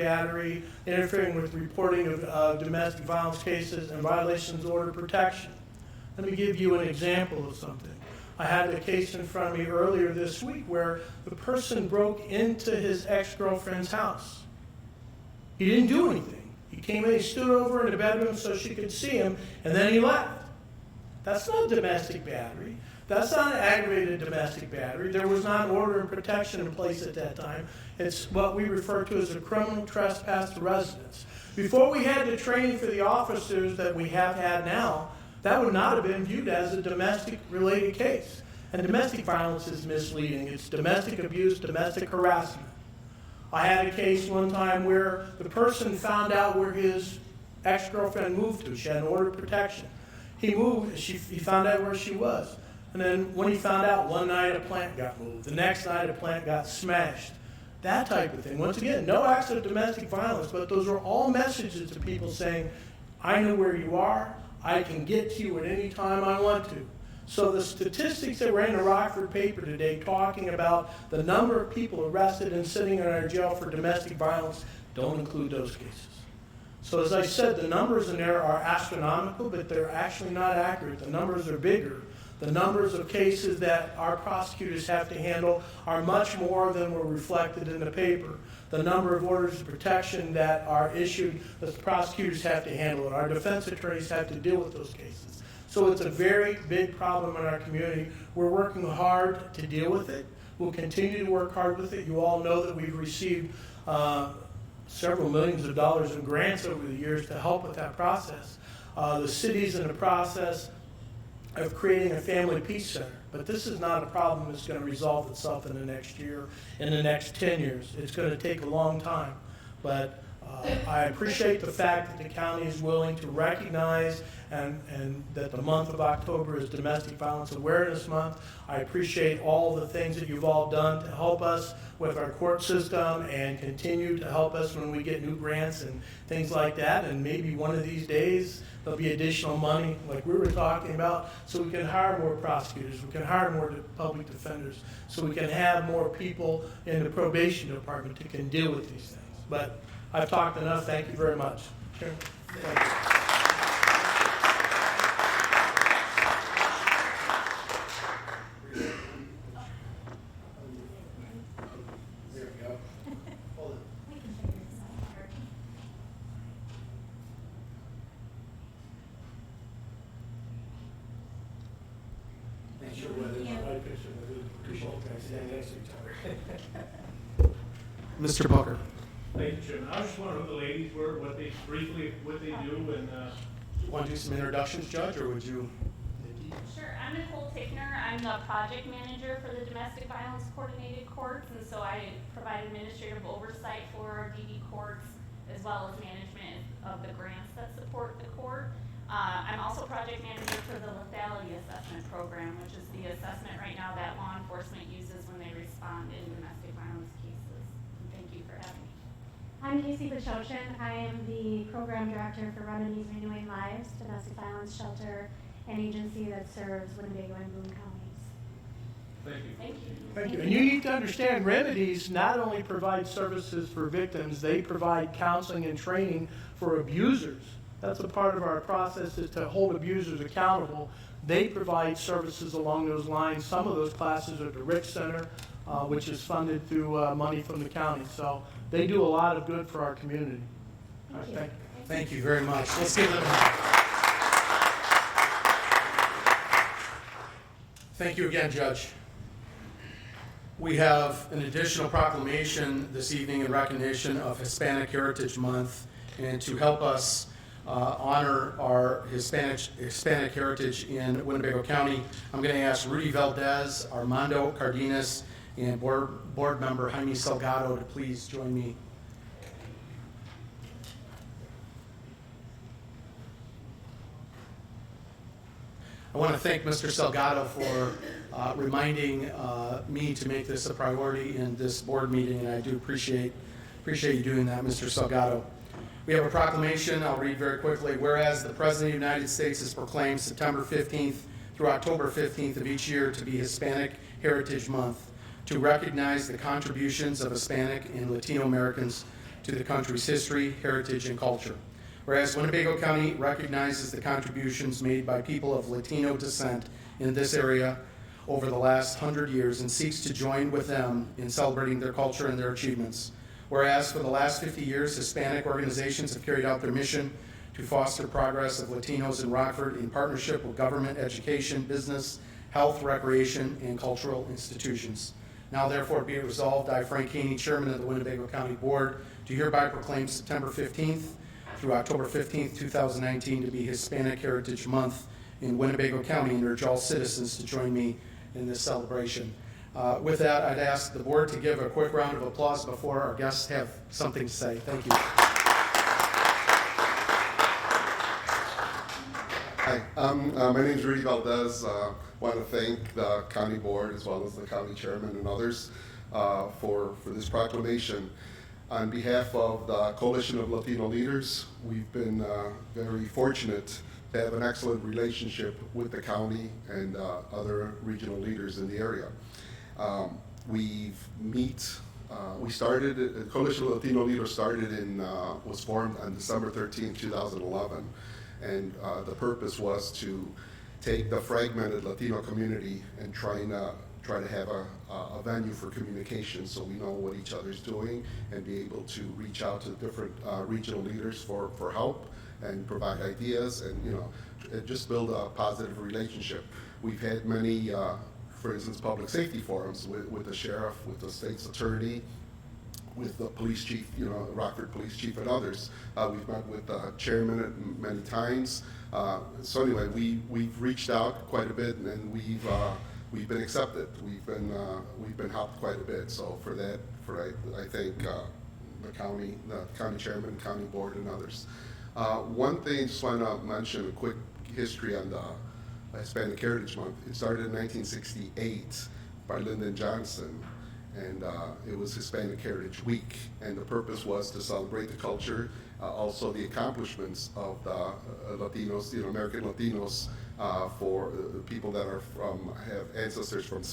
battery, interfering with reporting of domestic violence cases, and violations of order of protection. Let me give you an example of something. I had a case in front of me earlier this week where the person broke into his ex-girlfriend's house. He didn't do anything. He came in, he stood over in the bedroom so she could see him, and then he left. That's not domestic battery. That's not an aggravated domestic battery. There was not an order of protection in place at that time. It's what we refer to as a criminal trespass to residence. Before we had the training for the officers that we have had now, that would not have been viewed as a domestic-related case. And domestic violence is misleading. It's domestic abuse, domestic harassment. I had a case one time where the person found out where his ex-girlfriend moved to. She had an order of protection. He moved, he found out where she was. And then when he found out, one night a plant got moved. The next night a plant got smashed. That type of thing. Once again, no acts of domestic violence, but those are all messages to people saying, I know where you are. I can get to you at any time I want to. So the statistics that were in the Rockford paper today talking about the number of people arrested and sitting in our jail for domestic violence don't include those cases. So as I said, the numbers in there are astronomical, but they're actually not accurate. The numbers are bigger. The numbers of cases that our prosecutors have to handle are much more than were reflected in the paper. The number of orders of protection that are issued, the prosecutors have to handle it. Our defense attorneys have to deal with those cases. So it's a very big problem in our community. We're working hard to deal with it. We'll continue to work hard with it. You all know that we've received several millions of dollars in grants over the years to help with that process. The city's in the process of creating a family peace center. But this is not a problem that's going to resolve itself in the next year, in the next 10 years. It's going to take a long time. But I appreciate the fact that the county is willing to recognize and that the month of October is Domestic Violence Awareness Month. I appreciate all the things that you've all done to help us with our court system and continue to help us when we get new grants and things like that. And maybe one of these days there'll be additional money like we were talking about so we can hire more prosecutors, we can hire more public defenders, so we can have more people in the probation department that can deal with these things. But I've talked enough. Thank you very much. Sure. Mr. Booker. Thank you, Chairman. I was just wondering who the ladies were, what they do, and Want to do some introductions, Judge, or would you? Sure. I'm Nicole Tickner. I'm the project manager for the Domestic Violence Coordinated Courts, and so I provide administrative oversight for our DV courts as well as management of the grants that support the court. I'm also project manager for the lethality assessment program, which is the assessment right now that law enforcement uses when they respond in domestic violence cases. And thank you for having me. I'm Casey Bachochin. I am the program director for Remedies Renewing Lives, domestic violence shelter and agency that serves Winnebago and Boone counties. thank you. Thank you. Thank you. And you need to understand, Remedies not only provide services for victims, they provide counseling and training for abusers. That's a part of our process, is to hold abusers accountable. They provide services along those lines. Some of those classes are at the Rich Center, which is funded through money from the county. So they do a lot of good for our community. All right, thank you. Thank you very much. Let's give them. Thank you again, Judge. We have an additional proclamation this evening in recognition of Hispanic Heritage Month, and to help us honor our Hispanic heritage in Winnebago County, I'm going to ask Rudy Valdez, Armando Cardenas, and board member Jaime Salgado to please join me. I want to thank Mr. Salgado for reminding me to make this a priority in this board meeting, and I do appreciate you doing that, Mr. Salgado. We have a proclamation I'll read very quickly. Whereas the President of the United States has proclaimed September 15th through October 15th of each year to be Hispanic Heritage Month, to recognize the contributions of Hispanic and Latino Americans to the country's history, heritage, and culture. Whereas Winnebago County recognizes the contributions made by people of Latino descent in this area over the last 100 years and seeks to join with them in celebrating their culture and their achievements. Whereas for the last 50 years, Hispanic organizations have carried out their mission to foster progress of Latinos in Rockford in partnership with government, education, business, health, recreation, and cultural institutions. Now therefore be it resolved, I, Frank Haney, Chairman of the Winnebago County Board, do hereby proclaim September 15th through October 15th, 2019 to be Hispanic Heritage Month in Winnebago County and urge all citizens to join me in this celebration. With that, I'd ask the board to give a quick round of applause before our guests have something to say. Thank you. Hi, my name is Rudy Valdez. Want to thank the county board as well as the county chairman and others for this proclamation. On behalf of the Coalition of Latino Leaders, we've been very fortunate to have an excellent relationship with the county and other regional leaders in the area. We started, the Coalition of Latino Leaders was formed on December 13, 2011. And the purpose was to take the fragmented Latino community and try to have a venue for communication so we know what each other's doing and be able to reach out to different regional leaders for help and provide ideas and just build a positive relationship. We've had many, for instance, public safety forums with the sheriff, with the state's attorney, with the police chief, Rockford police chief and others. We've met with the chairman many times. So anyway, we've reached out quite a bit and we've been accepted. We've been helped quite a bit. So for that, I thank the county chairman, county board and others. One thing I just want to mention, a quick history on the Hispanic Heritage Month. It started in 1968 by Lyndon Johnson. And it was Hispanic Heritage Week, and the purpose was to celebrate the culture, also the accomplishments of the Latinos, American Latinos, for people that have ancestors from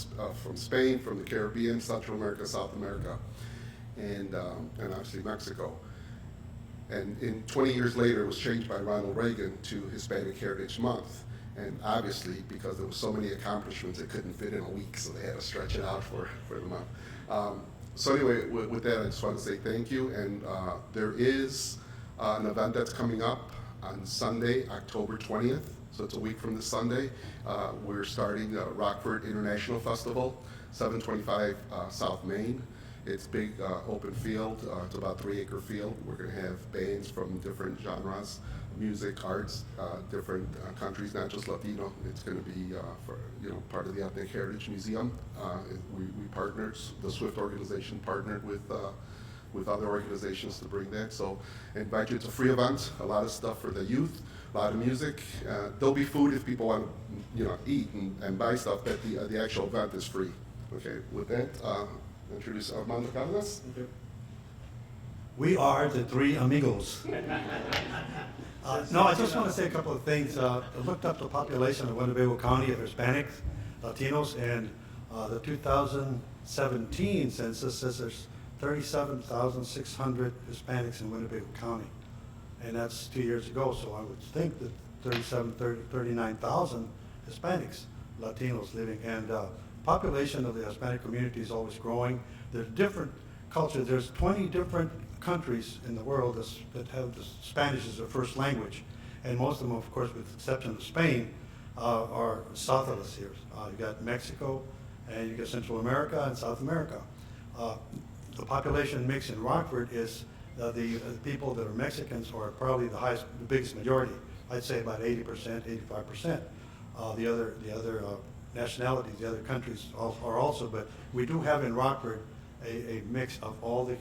Spain, from the Caribbean, Central America, South America, and obviously Mexico. And 20 years later, it was changed by Ronald Reagan to Hispanic Heritage Month. And obviously, because there were so many accomplishments, it couldn't fit in a week, so they had to stretch it out for the month. So anyway, with that, I just want to say thank you. And there is an event that's coming up on Sunday, October 20th. So it's a week from this Sunday. We're starting the Rockford International Festival, 725 South Main. It's big open field. It's about 3-acre field. We're going to have bands from different genres, music, arts, different countries, not just Latino. It's going to be part of the Ethnic Heritage Museum. We partnered, the SWIFT organization partnered with other organizations to bring that. So I invite you. It's a free event. A lot of stuff for the youth, a lot of music. There'll be food if people want to eat and buy stuff, but the actual event is free. Okay, with that, introduce Armando Cardenas. Okay. We are the three amigos. No, I just want to say a couple of things. I looked up the population of Winnebago County of Hispanics, Latinos, and the 2017 census says there's 37,600 Hispanics in Winnebago County. And that's 2 years ago, so I would think that 39,000 Hispanics, Latinos living. And population of the Hispanic community is always growing. There's different cultures. There's 20 different countries in the world that have Spanish as their first language. And most of them, of course, with the exception of Spain, are south of us here. You got Mexico, and you got Central America and South America. The population mix in Rockford is the people that are Mexicans are probably the biggest majority. I'd say about 80%, 85%. The other nationalities, the other countries are also, but we do have in Rockford a mix of all the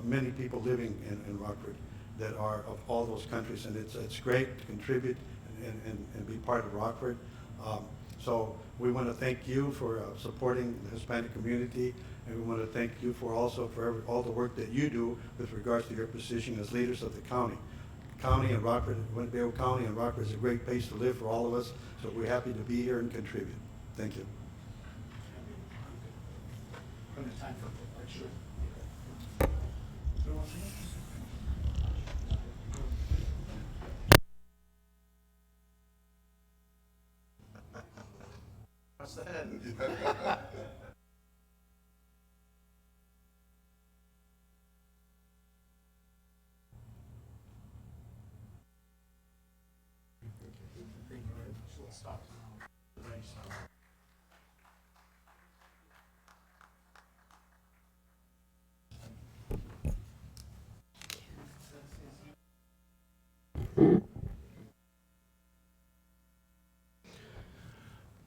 many people living in Rockford that are of all those countries, and it's great to contribute and be part of Rockford. So we want to thank you for supporting the Hispanic community, and we want to thank you for all the work that you do with regards to your position as leaders of the county. County and Rockford, Winnebago County and Rockford is a great place to live for all of us, so we're happy to be here and contribute. Thank you.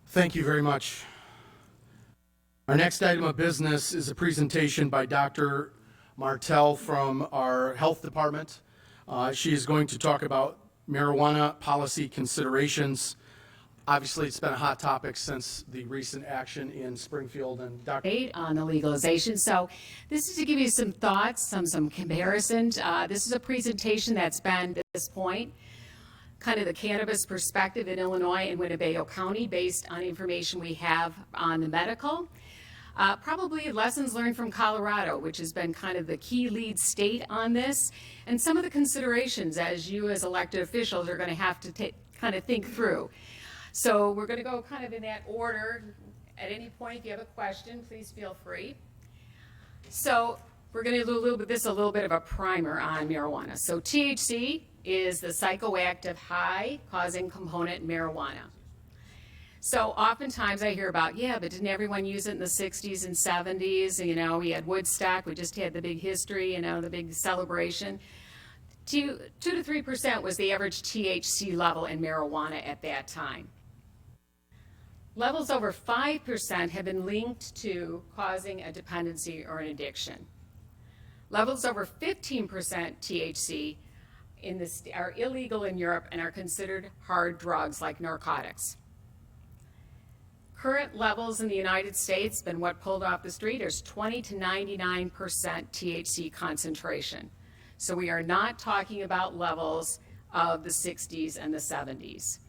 Thank you very much. Our next item of business is a presentation by Dr. Martell from our health department. She is going to talk about marijuana policy considerations. Obviously, it's been a hot topic since the recent action in Springfield, and Dr. On the legalization. So this is to give you some thoughts, some comparisons. This is a presentation that's been at this point kind of the cannabis perspective in Illinois and Winnebago County based on information we have on the medical. Probably lessons learned from Colorado, which has been kind of the key lead state on this, and some of the considerations as you as elected officials are going to have to kind of think through. So we're going to go kind of in that order. At any point, if you have a question, please feel free. So we're going to do a little bit of a primer on marijuana. So THC is the psychoactive high causing component in marijuana. So oftentimes I hear about, yeah, but didn't everyone use it in the 60s and 70s? You know, we had Woodstock, we just had the big history, you know, the big celebration. 2 to 3% was the average THC level in marijuana at that time. Levels over 5% have been linked to causing a dependency or an addiction. Levels over 15% THC are illegal in Europe and are considered hard drugs like narcotics. Current levels in the United States, been what pulled off the street, is 20 to 99% THC concentration. So we are not talking about levels of the 60s and the 70s.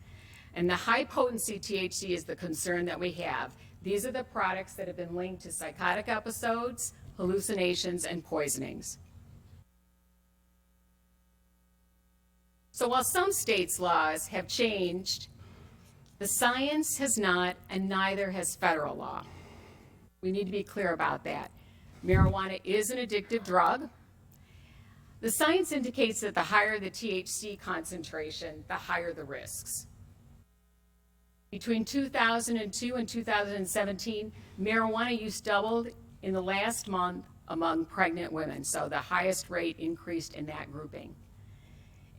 And the high potency THC is the concern that we have. These are the products that have been linked to psychotic episodes, hallucinations, and poisonings. So while some states' laws have changed, the science has not, and neither has federal law. We need to be clear about that. Marijuana is an addictive drug. The science indicates that the higher the THC concentration, the higher the risks. Between 2002 and 2017, marijuana use doubled in the last month among pregnant women, so the highest rate increased in that grouping.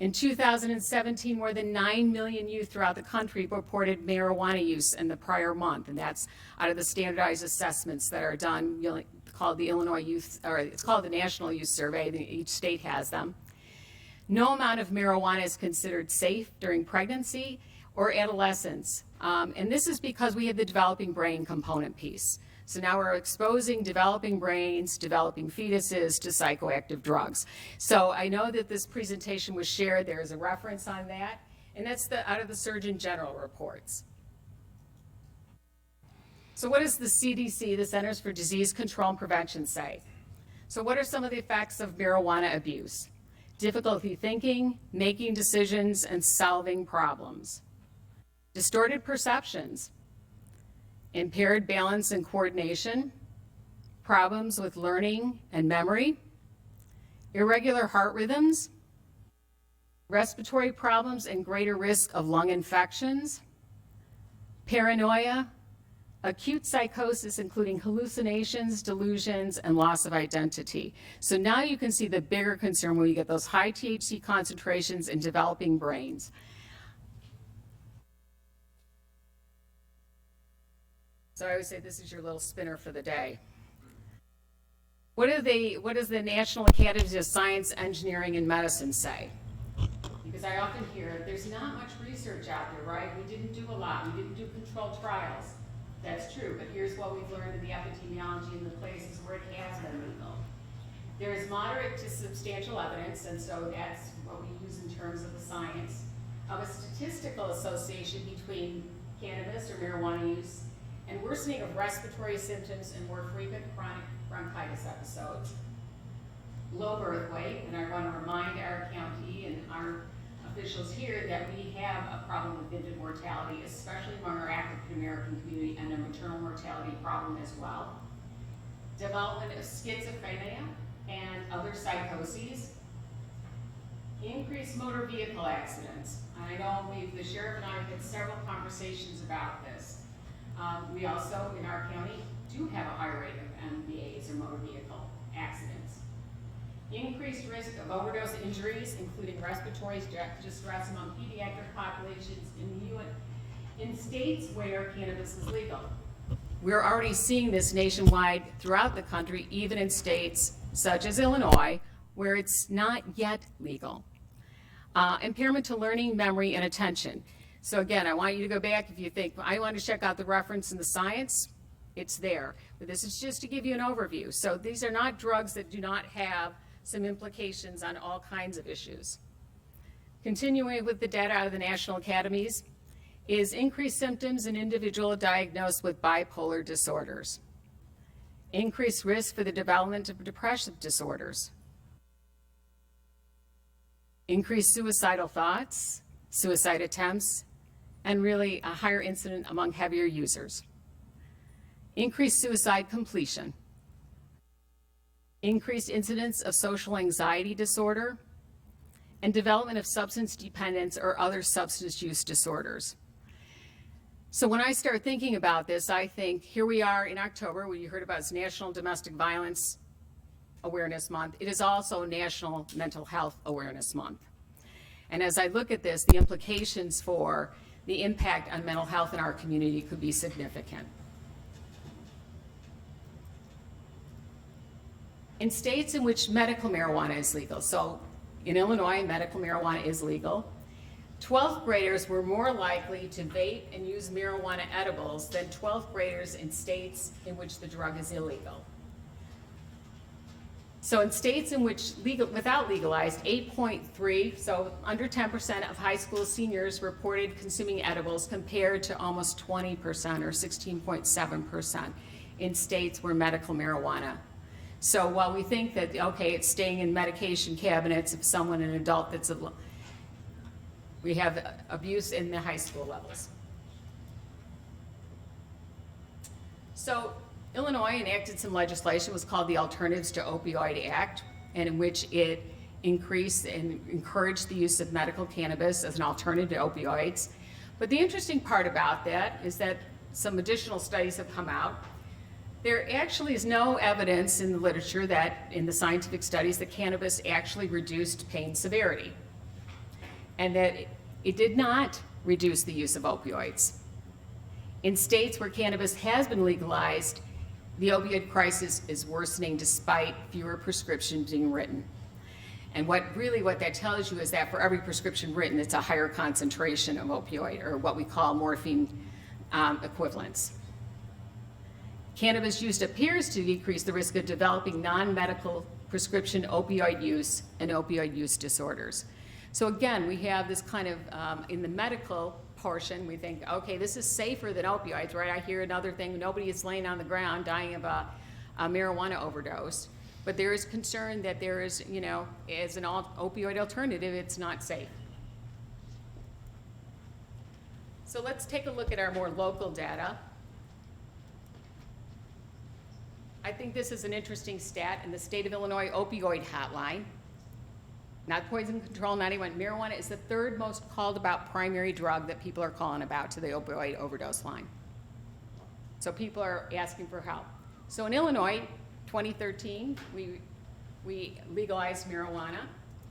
In 2017, more than 9 million youth throughout the country reported marijuana use in the prior month, and that's out of the standardized assessments that are done, called the Illinois Youth, or it's called the National Youth Survey. Each state has them. No amount of marijuana is considered safe during pregnancy or adolescence, and this is because we have the developing brain component piece. So now we're exposing developing brains, developing fetuses to psychoactive drugs. So I know that this presentation was shared. There is a reference on that, and that's out of the Surgeon General reports. So what does the CDC, the Centers for Disease Control and Prevention, say? So what are some of the effects of marijuana abuse? Difficulty thinking, making decisions, and solving problems. Distorted perceptions. Impaired balance and coordination, problems with learning and memory, irregular heart rhythms, respiratory problems and greater risk of lung infections, paranoia, acute psychosis including hallucinations, delusions, and loss of identity. So now you can see the bigger concern when you get those high THC concentrations in developing brains. So I always say this is your little spinner for the day. What does the National Academies of Science, Engineering, and Medicine say? Because I often hear there's not much research out there, right? We didn't do a lot. We didn't do controlled trials. That's true, but here's what we've learned in the epidemiology in the places where it has been legal. There is moderate to substantial evidence, and so that's what we use in terms of the science, of a statistical association between cannabis or marijuana use and worsening of respiratory symptoms and more frequent chronic bronchitis episodes. Low birth weight, and I want to remind our county and our officials here that we have a problem with infant mortality, especially among our African American community, and a maternal mortality problem as well. Development of schizophrenia and other psychoses. Increased increased motor vehicle accidents. I know the sheriff and I have had several conversations about this. We also, in our county, do have a high rate of MVAs or motor vehicle accidents. Increased risk of overdose injuries, including respiratory distress among pediatric populations in states where cannabis is legal. We're already seeing this nationwide throughout the country, even in states such as Illinois, where it's not yet legal. Impairment to learning, memory, and attention. So again, I want you to go back if you think, I want to check out the reference in the science, it's there. But this is just to give you an overview. So these are not drugs that do not have some implications on all kinds of issues. Continuing with the data out of the national academies is increased symptoms in individuals diagnosed with bipolar disorders. Increased risk for the development of depressive disorders. Increased suicidal thoughts, suicide attempts, and really a higher incident among heavier users. Increased suicide completion. Increased incidence of social anxiety disorder, and development of substance dependence or other substance use disorders. So when I start thinking about this, I think here we are in October, when you heard about it's National Domestic Violence Awareness Month. It is also National Mental Health Awareness Month. And as I look at this, the implications for the impact on mental health in our community could be significant. In states in which medical marijuana is legal, so in Illinois, medical marijuana is legal, 12th graders were more likely to vape and use marijuana edibles than 12th graders in states in which the drug is illegal. So in states in which without legalized, 8.3, so under 10% of high school seniors reported consuming edibles compared to almost 20% or 16.7% in states where medical marijuana. So while we think that, okay, it's staying in medication cabinets of someone, an adult that's we have abuse in the high school levels. So Illinois enacted some legislation, it was called the Alternatives to Opioid Act, and in which it increased and encouraged the use of medical cannabis as an alternative to opioids. But the interesting part about that is that some additional studies have come out. There actually is no evidence in the literature that, in the scientific studies, that cannabis actually reduced pain severity, and that it did not reduce the use of opioids. In states where cannabis has been legalized, the opioid crisis is worsening despite fewer prescriptions being written. And what that tells you is that for every prescription written, it's a higher concentration of opioid, or what we call morphine equivalents. Cannabis use appears to decrease the risk of developing non-medical prescription opioid use and opioid use disorders. So again, we have this kind of, in the medical portion, we think, okay, this is safer than opioids, right? I hear another thing, nobody is laying on the ground dying of a marijuana overdose. But there is concern that there is, as an opioid alternative, it's not safe. So let's take a look at our more local data. I think this is an interesting stat in the state of Illinois opioid hotline. Not poison control, not even marijuana is the third most called about primary drug that people are calling about to the opioid overdose line. So people are asking for help. So in Illinois, 2013, we legalized marijuana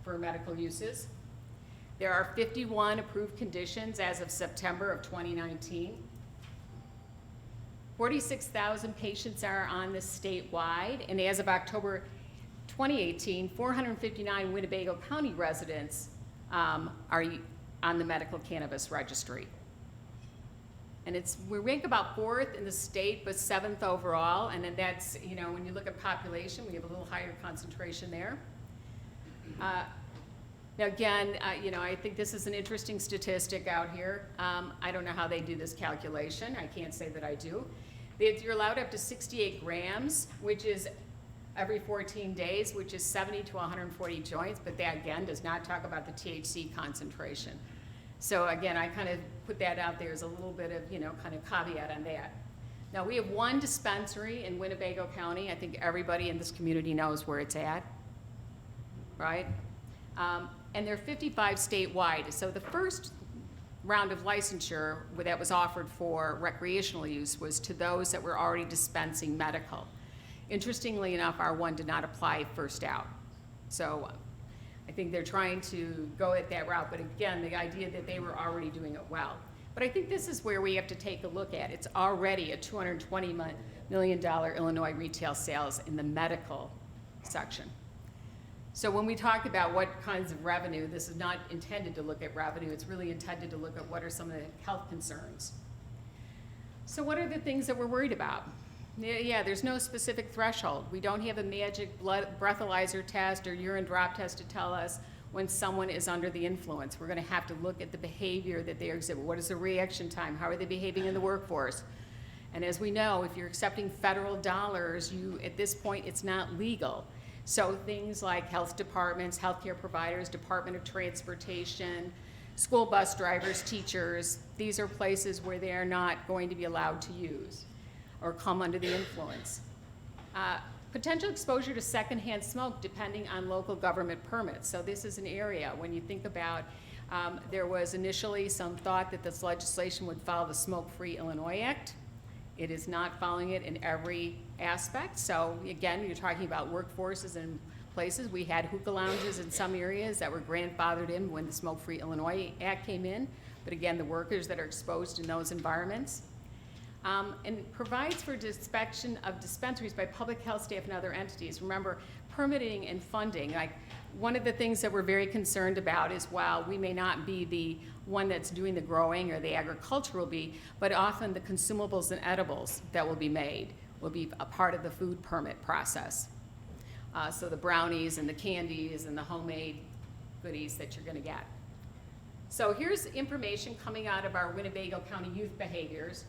for medical uses. There are 51 approved conditions as of September of 2019. 46,000 patients are on this statewide, and as of October 2018, 459 Winnebago County residents are on the medical cannabis registry. And we rank about 4th in the state, but 7th overall, and then that's, when you look at population, we have a little higher concentration there. Now again, I think this is an interesting statistic out here. I don't know how they do this calculation. I can't say that I do. You're allowed up to 68 grams, which is every 14 days, which is 70 to 140 joints, but that again does not talk about the THC concentration. So again, I kind of put that out there as a little bit of, kind of caveat on that. Now we have one dispensary in Winnebago County. I think everybody in this community knows where it's at, right? And they're 55 statewide. So the first round of licensure that was offered for recreational use was to those that were already dispensing medical. Interestingly enough, our one did not apply first out. So I think they're trying to go at that route, but again, the idea that they were already doing it well. But I think this is where we have to take a look at. It's already a $220 million Illinois retail sales in the medical section. So when we talk about what kinds of revenue, this is not intended to look at revenue, it's really intended to look at what are some of the health concerns. So what are the things that we're worried about? Yeah, there's no specific threshold. We don't have a magic breathalyzer test or urine drop test to tell us when someone is under the influence. We're gonna have to look at the behavior that they exhibit. What is the reaction time? How are they behaving in the workforce? And as we know, if you're accepting federal dollars, at this point, it's not legal. So things like health departments, healthcare providers, Department of Transportation, school bus drivers, teachers, these are places where they are not going to be allowed to use or come under the influence. Potential exposure to secondhand smoke depending on local government permits. So this is an area, when you think about, there was initially some thought that this legislation would follow the Smoke-Free Illinois Act. It is not following it in every aspect. So again, you're talking about workforces and places. We had hookah lounges in some areas that were grandfathered in when the Smoke-Free Illinois Act came in. But again, the workers that are exposed in those environments. And provides for inspection of dispensaries by public health staff and other entities. Remember, permitting and funding, like one of the things that we're very concerned about is while we may not be the one that's doing the growing or the agriculture will be, but often the consumables and edibles that will be made will be a part of the food permit process. So the brownies and the candies and the homemade goodies that you're gonna get. So here's information coming out of our Winnebago County youth behaviors.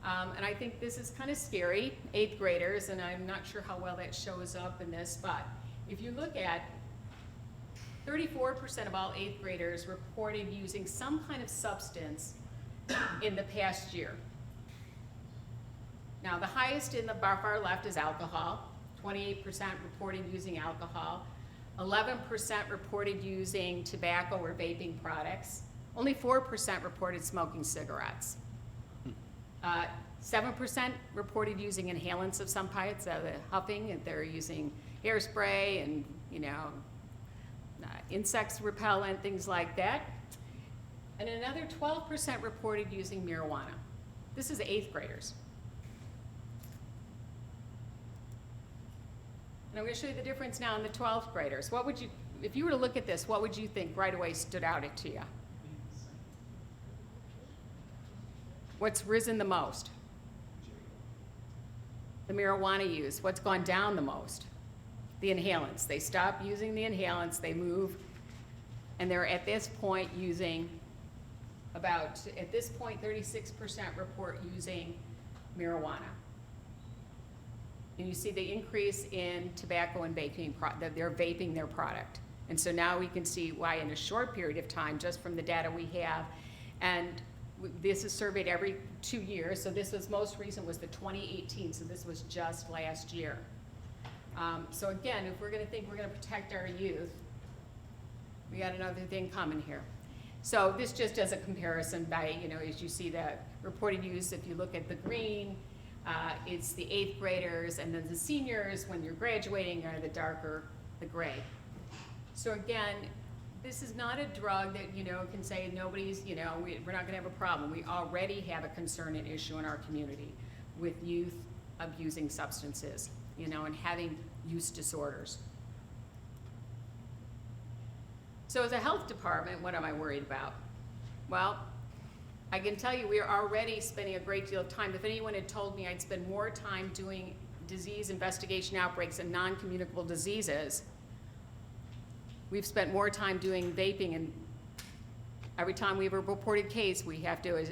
And I think this is kind of scary, 8th graders, and I'm not sure how well that shows up in this, but if you look at 34% of all 8th graders reported using some kind of substance in the past year. Now, the highest in the bar far left is alcohol. 28% reported using alcohol. 11% reported using tobacco or vaping products. Only 4% reported smoking cigarettes. 7% reported using inhalants of some type, so the huffing, and they're using hairspray and, insects repellent, things like that. And another 12% reported using marijuana. This is 8th graders. And I'm going to show you the difference now in the 12th graders. What would you, if you were to look at this, what would you think right away stood out to you? What's risen the most? The marijuana use. What's gone down the most? The inhalants. They stop using the inhalants, they move, and they're at this point using about, at this point, 36% report using marijuana. And you see the increase in tobacco and vaping, that they're vaping their product. And so now we can see why in a short period of time, just from the data we have, and this is surveyed every 2 years, so this was most recent was the 2018, so this was just last year. So again, if we're gonna think we're gonna protect our youth, we got another thing coming here. So this just as a comparison by, as you see the reported use, if you look at the green, it's the 8th graders, and then the seniors, when you're graduating, are the darker, the gray. So again, this is not a drug that, can say nobody's, we're not gonna have a problem. We already have a concern and issue in our community with youth abusing substances, and having use disorders. So as a health department, what am I worried about? Well, I can tell you we are already spending a great deal of time. If anyone had told me I'd spend more time doing disease investigation outbreaks and non-communicable diseases, we've spent more time doing vaping, and every time we have a reported case, we have to,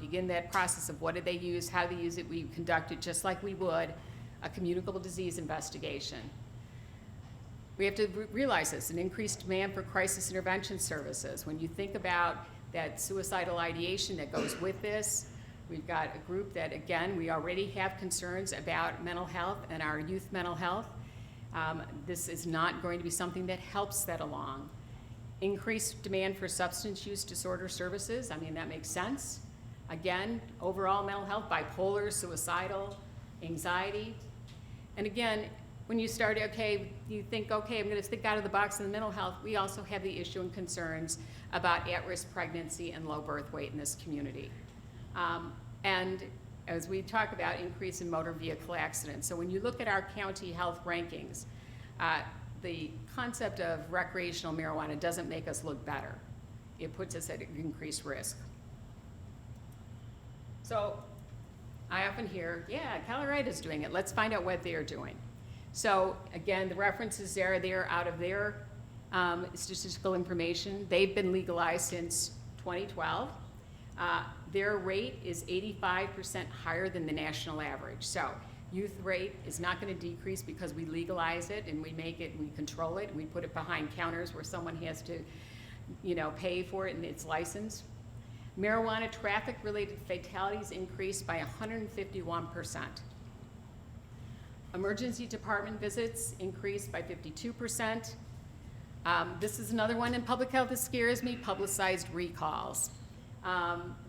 begin that process of what did they use, how they use it. We conduct it just like we would a communicable disease investigation. We have to realize this, an increased demand for crisis intervention services. When you think about that suicidal ideation that goes with this, we've got a group that, again, we already have concerns about mental health and our youth mental health. This is not going to be something that helps that along. Increased demand for substance use disorder services, I mean, that makes sense. Again, overall mental health, bipolar, suicidal, anxiety. And again, when you start, okay, you think, okay, I'm gonna think out of the box in the mental health, we also have the issue and concerns about at-risk pregnancy and low birth weight in this community. And as we talk about, increase in motor vehicle accidents. So when you look at our county health rankings, the concept of recreational marijuana doesn't make us look better. It puts us at increased risk. So I often hear, yeah, Colorado's doing it. Let's find out what they're doing. So again, the references there, they're out of their statistical information. They've been legalized since 2012. Their rate is 85% higher than the national average. So youth rate is not going to decrease because we legalize it and we make it, we control it, and we put it behind counters where someone has to, pay for it and it's licensed. Marijuana traffic-related fatalities increased by 151%. Emergency department visits increased by 52%. This is another one in public health that scares me, publicized recalls.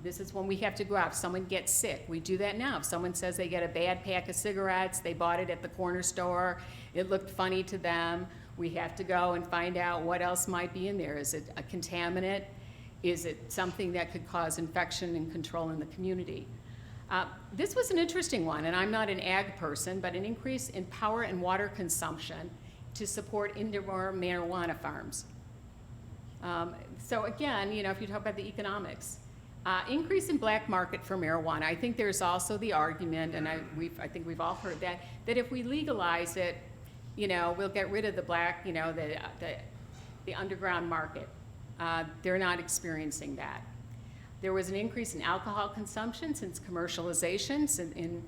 This is when we have to go out. If someone gets sick, we do that now. If someone says they get a bad pack of cigarettes, they bought it at the corner store, it looked funny to them, we have to go and find out what else might be in there. Is it a contaminant? Is it something that could cause infection and control in the community? This was an interesting one, and I'm not an ag person, but an increase in power and water consumption to support indoor marijuana farms. So again, if you talk about the economics, increase in black market for marijuana. I think there's also the argument, and I think we've all heard that if we legalize it, we'll get rid of the black, the underground market. They're not experiencing that. There was an increase in alcohol consumption since commercialization.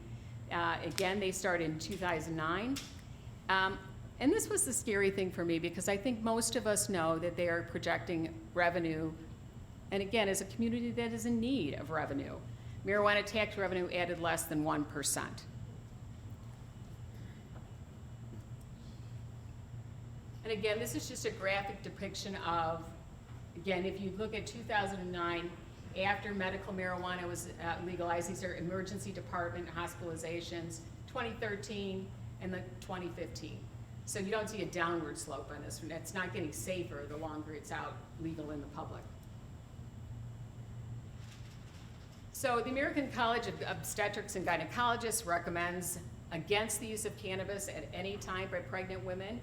Again, they started in 2009. And this was the scary thing for me because I think most of us know that they are projecting revenue, and again, as a community that is in need of revenue. Marijuana tax revenue added less than 1%. And again, this is just a graphic depiction of, again, if you look at 2009, after medical marijuana was legalized, these are emergency department hospitalizations, 2013 and the 2015. So you don't see a downward slope on this one. It's not getting safer the longer it's out legal in the public. So the American College of Obstetrics and Gynecologists recommends against the use of cannabis at any time by pregnant women.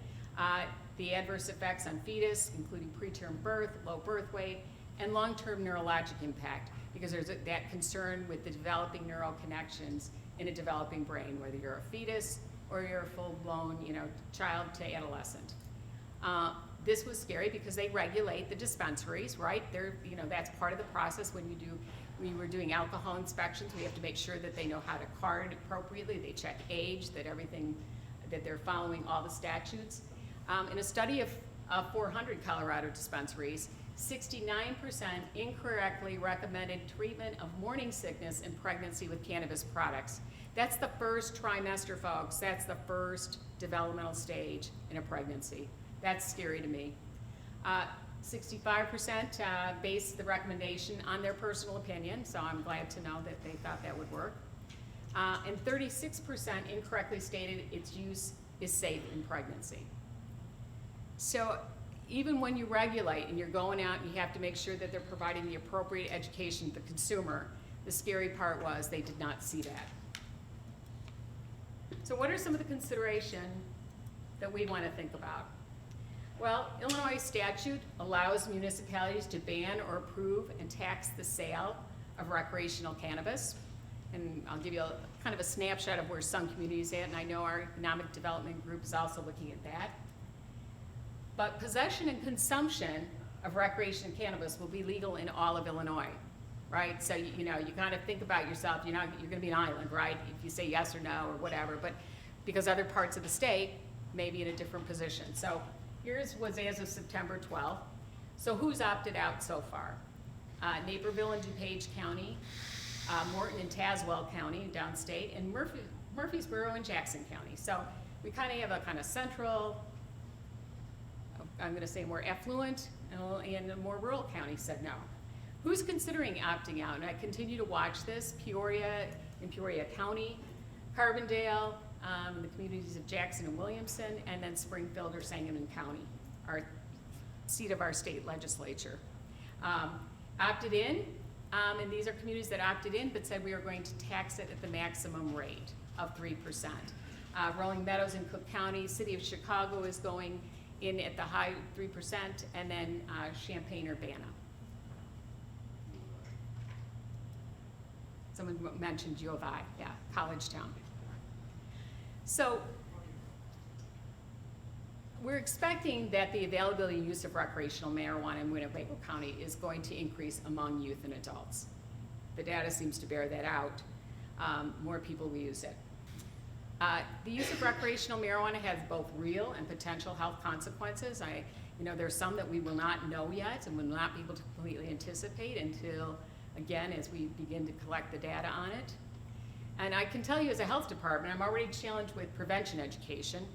The adverse effects on fetus, including preterm birth, low birth weight, and long-term neurologic impact, because there's that concern with the developing neural connections in a developing brain, whether you're a fetus or you're a full-blown, child to adolescent. This was scary because they regulate the dispensaries, right? They're, that's part of the process when we were doing alcohol inspections. We have to make sure that they know how to card appropriately. They check age, that they're following all the statutes. In a study of 400 Colorado dispensaries, 69% incorrectly recommended treatment of morning sickness in pregnancy with cannabis products. That's the first trimester, folks. That's the first developmental stage in a pregnancy. That's scary to me. 65% based the recommendation on their personal opinion, so I'm glad to know that they thought that would work. And 36% incorrectly stated its use is safe in pregnancy. So even when you regulate and you're going out and you have to make sure that they're providing the appropriate education to the consumer, the scary part was they did not see that. So what are some of the considerations that we want to think about? Well, Illinois statute allows municipalities to ban or approve and tax the sale of recreational cannabis. And I'll give you kind of a snapshot of where some communities are at, and I know our economic development group is also looking at that. But possession and consumption of recreational cannabis will be legal in all of Illinois, right? So, you kind of think about yourself, you're going to be an island, right? If you say yes or no or whatever, but because other parts of the state may be in a different position. So here's was as of September 12th. So who's opted out so far? Naperville and DuPage County, Morton and Tazewell County downstate, and Murfreesboro and Jackson County. So we kind of have a kind of central, I'm going to say more affluent, and more rural counties said no. Who's considering opting out? And I continue to watch this. Peoria, in Peoria County, Carbondale, the communities of Jackson and Williamson, and then Springfield or Sangamon County, our seat of our state legislature. Opted in, and these are communities that opted in but said we are going to tax it at the maximum rate of 3%. Rolling Meadows in Cook County, City of Chicago is going in at the high 3%, and then Champaign-Urbana. Someone mentioned U of I, yeah, College Town. So we're expecting that the availability and use of recreational marijuana in Winnebago County is going to increase among youth and adults. The data seems to bear that out. More people will use it. The use of recreational marijuana has both real and potential health consequences. There's some that we will not know yet and will not be able to completely anticipate until, again, as we begin to collect the data on it. And I can tell you as a health department, I'm already challenged with prevention education.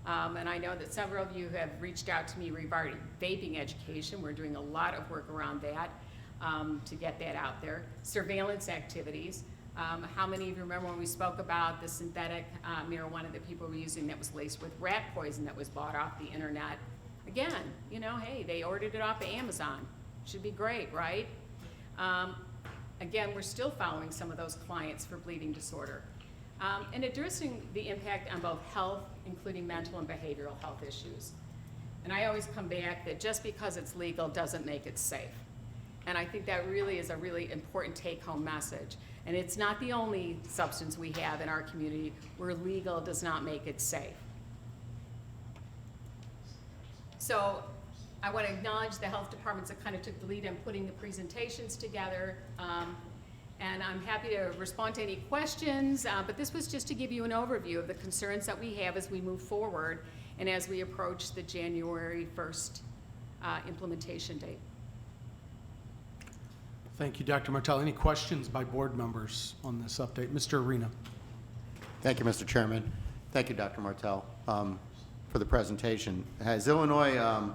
And I know that several of you have reached out to me regarding vaping education. We're doing a lot of work around that to get that out there. Surveillance activities. How many of you remember when we spoke about the synthetic marijuana that people were using that was laced with rat poison that was bought off the internet? Again, hey, they ordered it off of Amazon. Should be great, right? Again, we're still following some of those clients for bleeding disorder. And addressing the impact on both health, including mental and behavioral health issues. And I always come back that just because it's legal doesn't make it safe. And I think that really is a really important take-home message. And it's not the only substance we have in our community where legal does not make it safe. So I want to acknowledge the health departments that kind of took the lead in putting the presentations together. And I'm happy to respond to any questions, but this was just to give you an overview of the concerns that we have as we move forward and as we approach the January 1st implementation date. Thank you, Dr. Martell. Any questions by board members on this update? Mr. Arena. Thank you, Mr. Chairman. Thank you, Dr. Martell, for the presentation. Has Illinois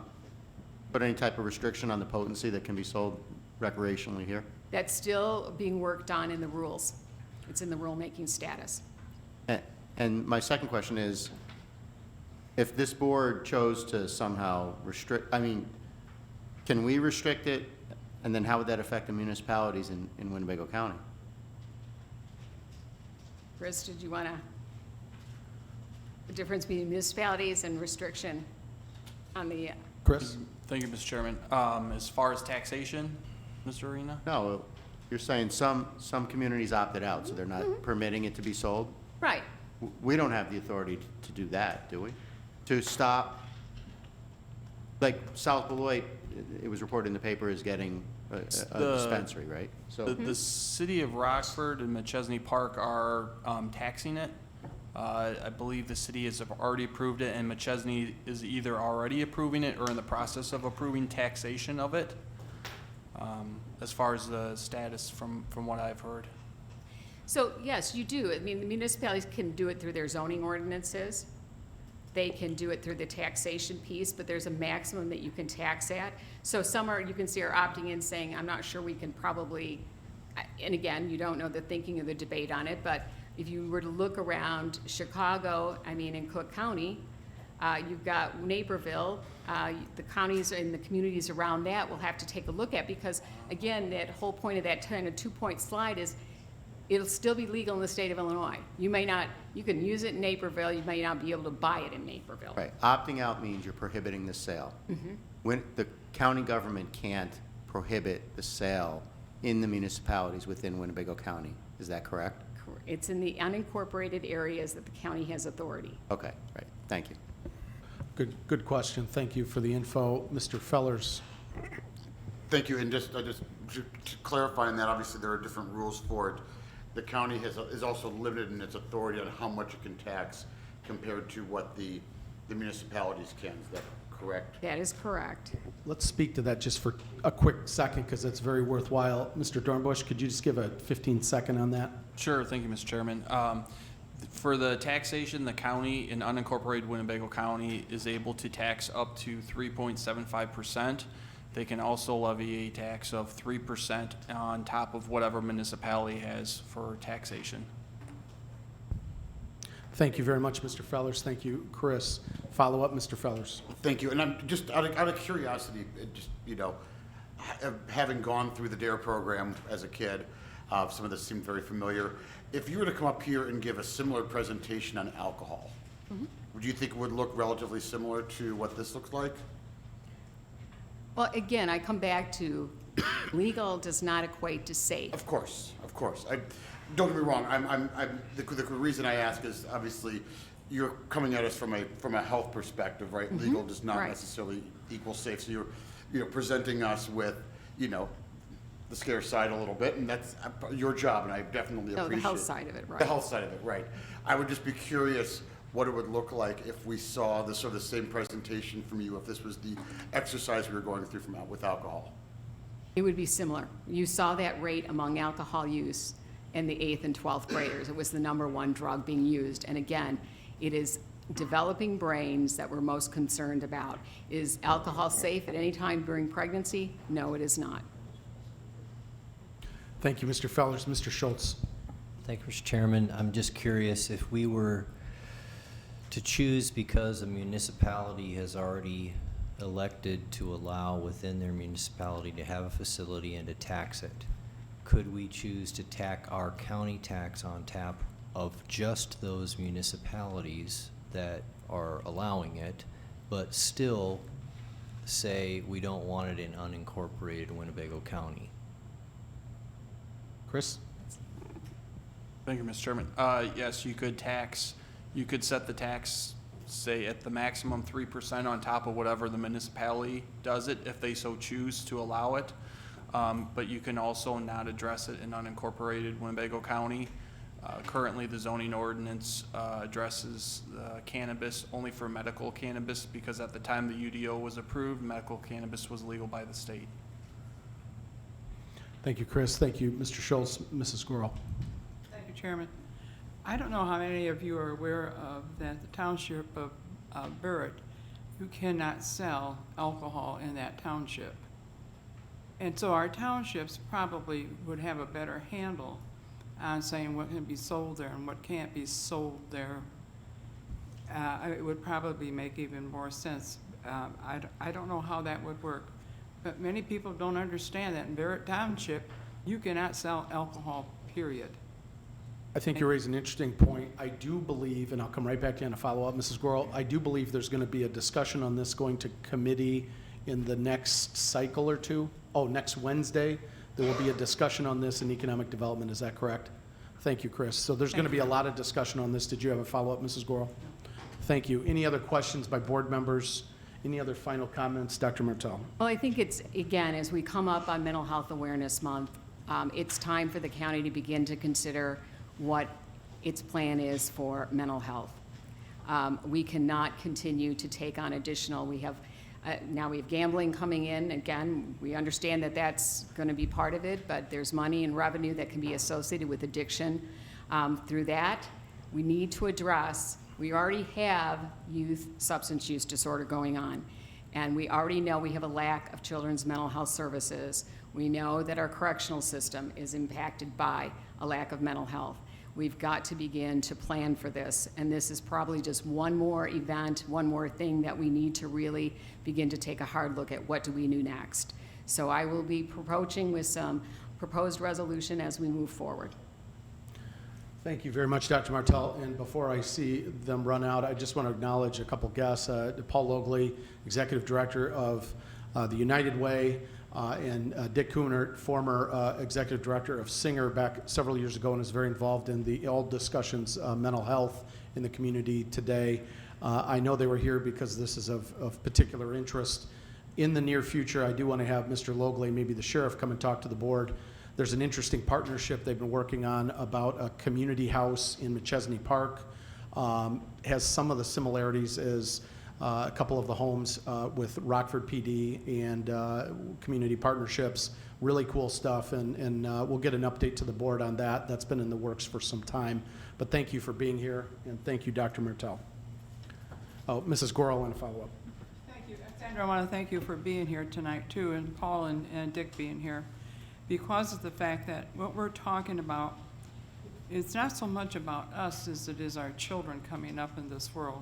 put any type of restriction on the potency that can be sold recreationally here? That's still being worked on in the rules. It's in the rulemaking status. And my second question is, if this board chose to somehow restrict, can we restrict it? And then how would that affect the municipalities in Winnebago County? Chris, did you want to, the difference between municipalities and restriction on the, Chris? Thank you, Mr. Chairman. As far as taxation, Mr. Arena? No, you're saying some communities opted out, so they're not permitting it to be sold? right, We don't have the authority to do that, do we? To stop, like South Beloit, it was reported in the paper, is getting a dispensary, right? So The city of Rockford and McChesney Park are taxing it. I believe the city has already approved it, and McChesney is either already approving it or in the process of approving taxation of it, as far as the status from what I've heard. so yes, you do. I mean, the municipalities can do it through their zoning ordinances. They can do it through the taxation piece, but there's a maximum that you can tax at. So some are, you can see, are opting in saying, I'm not sure we can probably, and again, you don't know the thinking of the debate on it, but if you were to look around Chicago, in Cook County, you've got Naperville, the counties and the communities around that will have to take a look at, because again, that whole point of that kind of 2-point slide is it'll still be legal in the state of Illinois. You can use it in Naperville, you may not be able to buy it in Naperville. right, opting out means you're prohibiting the sale. When the county government can't prohibit the sale in the municipalities within Winnebago County, is that correct? It's in the unincorporated areas that the county has authority. Okay, right, thank you. Good question. Thank you for the info. Mr. Fellers. Thank you, and just to clarify on that, obviously there are different rules for it. The county is also limited in its authority on how much it can tax compared to what the municipalities can. Is that correct? That is correct. Let's speak to that just for a quick second, because that's very worthwhile. Mr. Dornbush, could you just give a 15-second on that? Sure, thank you, Mr. Chairman. For the taxation, the county in unincorporated Winnebago County is able to tax up to 3.75%. they can also levy a tax of 3% on top of whatever municipality has for taxation. Thank you very much, Mr. Fellers. Thank you, Chris. Follow up, Mr. Fellers. Thank you, and I'm just out of curiosity, just, you know, having gone through the DARE program as a kid, some of this seemed very familiar. If you were to come up here and give a similar presentation on alcohol, would you think it would look relatively similar to what this looks like? Well, again, I come back to legal does not equate to safe. Of course, of course. Don't get me wrong. The reason I ask is obviously you're coming at us from a health perspective, right? Legal does not Right. necessarily equal safe. So you're presenting us with, you know, the scare side a little bit, and that's your job, and I definitely No, appreciate the health side of it, right. The health side of it, right. I would just be curious what it would look like if we saw the sort of the same presentation from you, if this was the exercise we were going through with alcohol. It would be similar. You saw that rate among alcohol use in the 8th and 12th graders. It was the #1 drug being used. And again, it is developing brains that we're most concerned about. Is alcohol safe at any time during pregnancy? No, it is not. Thank you, Mr. Fellers. Mr. Schultz. Thank you, Mr. Chairman. I'm just curious if we were to choose, because a municipality has already elected to allow within their municipality to have a facility and to tax it, could we choose to tack our county tax on top of just those municipalities that are allowing it, but still say we don't want it in unincorporated Winnebago County? Chris? Thank you, Mr. Chairman. Yes, you could set the tax, say, at the maximum 3% on top of whatever the municipality does it, if they so choose to allow it. But you can also not address it in unincorporated Winnebago County. Currently, the zoning ordinance addresses cannabis only for medical cannabis, because at the time the UDO was approved, medical cannabis was legal by the state. Thank you, Chris. Thank you, Mr. Schultz. Mrs. Squirrel. Thank you, Chairman. I don't know how many of you are aware of that the township of Barrett, you cannot sell alcohol in that township. And so our townships probably would have a better handle on saying what can be sold there and what can't be sold there. It would probably make even more sense. I don't know how that would work, but many people don't understand that in Barrett Township, you cannot sell alcohol, period. I think you raise an interesting point. I do believe, and I'll come right back to you in a follow-up, Mrs. Squirrel, I do believe there's going to be a discussion on this going to committee in the next cycle or two. Oh, next Wednesday, there will be a discussion on this in economic development. Is that correct? Thank you, Chris. So there's going to be a lot of discussion on this. Did you have a follow-up, Mrs. Squirrel? Thank you. Any other questions by board members? Any other final comments? Dr. Martell. Well, I think it's, again, as we come up on Mental Health Awareness Month, it's time for the county to begin to consider what its plan is for mental health. We cannot continue to take on additional, now we have gambling coming in. Again, we understand that that's going to be part of it, but there's money and revenue that can be associated with addiction. Through that, we need to address, we already have youth substance use disorder going on, and we already know we have a lack of children's mental health services. We know that our correctional system is impacted by a lack of mental health. We've got to begin to plan for this, and this is probably just one more event, one more thing that we need to really begin to take a hard look at what do we do next. So I will be approaching with some proposed resolution as we move forward. Thank you very much, Dr. Martell. And before I see them run out, I just want to acknowledge a couple guests. Paul Logley, Executive Director of the United Way, and Dick Kuhnert, former Executive Director of Singer back several years ago, and is very involved in all discussions mental health in the community today. I know they were here because this is of particular interest. In the near future, I do want to have Mr. Logley, maybe the sheriff, come and talk to the board. There's an interesting partnership they've been working on about a community house in McChesney Park. Has some of the similarities as a couple of the homes with Rockford PD and community partnerships. Really cool stuff, and we'll get an update to the board on that. That's been in the works for some time. But thank you for being here, and thank you, Dr. Martell. Oh, Mrs. Gorel, and a follow-up. Thank you. That's Sandra, I want to thank you for being here tonight too, and Paul and Dick being here, because of the fact that what we're talking about, it's not so much about us as it is our children coming up in this world.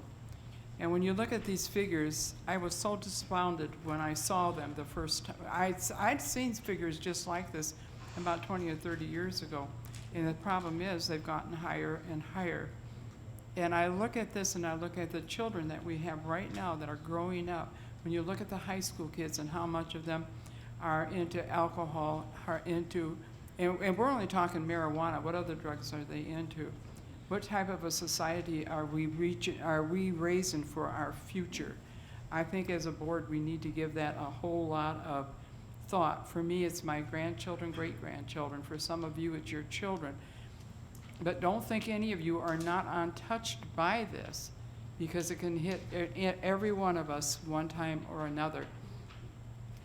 And when you look at these figures, I was so despondent when I saw them the first time. I'd seen figures just like this about 20 or 30 years ago. And the problem is they've gotten higher and higher. And I look at this and I look at the children that we have right now that are growing up. When you look at the high school kids and how much of them are into alcohol, are into, and we're only talking marijuana, what other drugs are they into? What type of a society are we raising for our future? I think as a board, we need to give that a whole lot of thought. For me, it's my grandchildren, great-grandchildren. For some of you, it's your children. But don't think any of you are not untouched by this, because it can hit every one of us one time or another.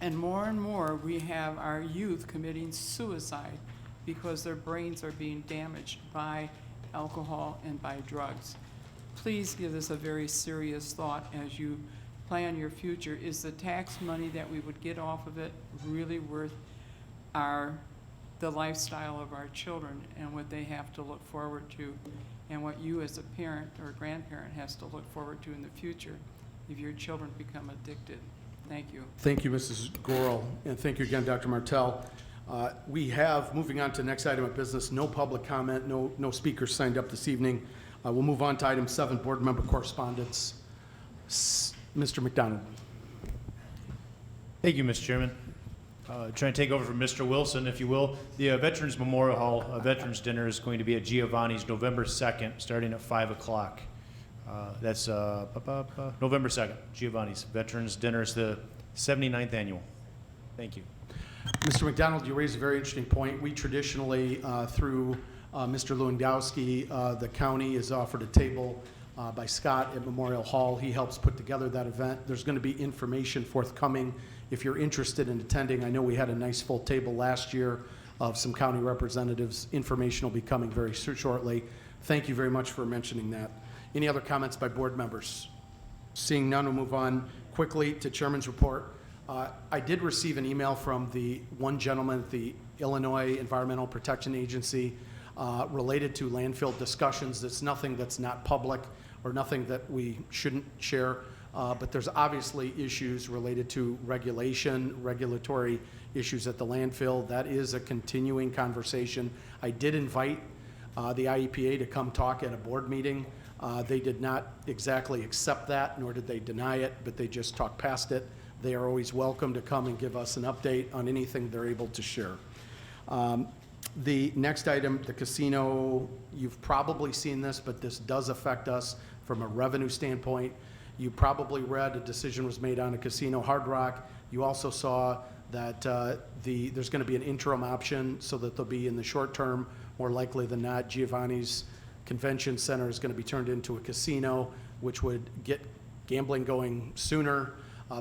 And more, we have our youth committing suicide because their brains are being damaged by alcohol and by drugs. Please give this a very serious thought as you plan your future. Is the tax money that we would get off of it really worth the lifestyle of our children and what they have to look forward to, and what you as a parent or grandparent has to look forward to in the future if your children become addicted? Thank you. Thank you, Mrs. Gorel, and thank you again, Dr. Martell. We have, moving on to the next item of business, no public comment, no speakers signed up this evening. We'll move on to item 7, board member correspondence. Mr. McDonald. Thank you, Mr. Chairman. Trying to take over from Mr. Wilson, if you will. The Veterans Memorial Hall Veterans Dinner is going to be at Giovanni's November 2nd, starting at 5 o'clock. That's November 2nd, Giovanni's Veterans Dinner is the 79th annual. Thank you. Mr. McDonald, you raised a very interesting point. We traditionally, through Mr. Lewandowski, the county is offered a table by Scott at Memorial Hall. He helps put together that event. There's going to be information forthcoming if you're interested in attending. I know we had a nice full table last year of some county representatives. Information will be coming very shortly. Thank you very much for mentioning that. Any other comments by board members? Seeing none, we'll move on quickly to Chairman's report. I did receive an email from the one gentleman at the Illinois Environmental Protection Agency related to landfill discussions. It's nothing that's not public or nothing that we shouldn't share, but there's obviously issues related to regulatory issues at the landfill. That is a continuing conversation. I did invite the IEPA to come talk at a board meeting. They did not exactly accept that, nor did they deny it, but they just talked past it. They are always welcome to come and give us an update on anything they're able to share. The next item, the casino, you've probably seen this, but this does affect us from a revenue standpoint. You probably read a decision was made on a casino, Hard Rock. You also saw that there's going to be an interim option so that they'll be in the short term, more likely than not, Giovanni's Convention Center is going to be turned into a casino, which would get gambling going sooner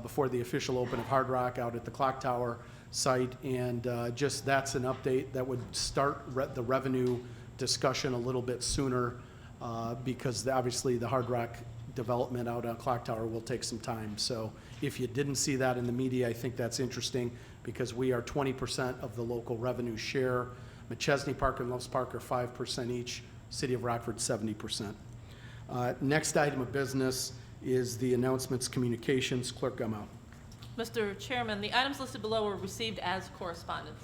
before the official open of Hard Rock out at the Clock Tower site. And just that's an update that would start the revenue discussion a little bit sooner because obviously the Hard Rock development out on Clock Tower will take some time. So if you didn't see that in the media, I think that's interesting because we are 20% of the local revenue share. McChesney Park and Loves Park are 5% each. City of Rockford, 70%. Next item of business is the announcements communications. Clerk Gummow. Mr. Chairman, the items listed below were received as correspondence.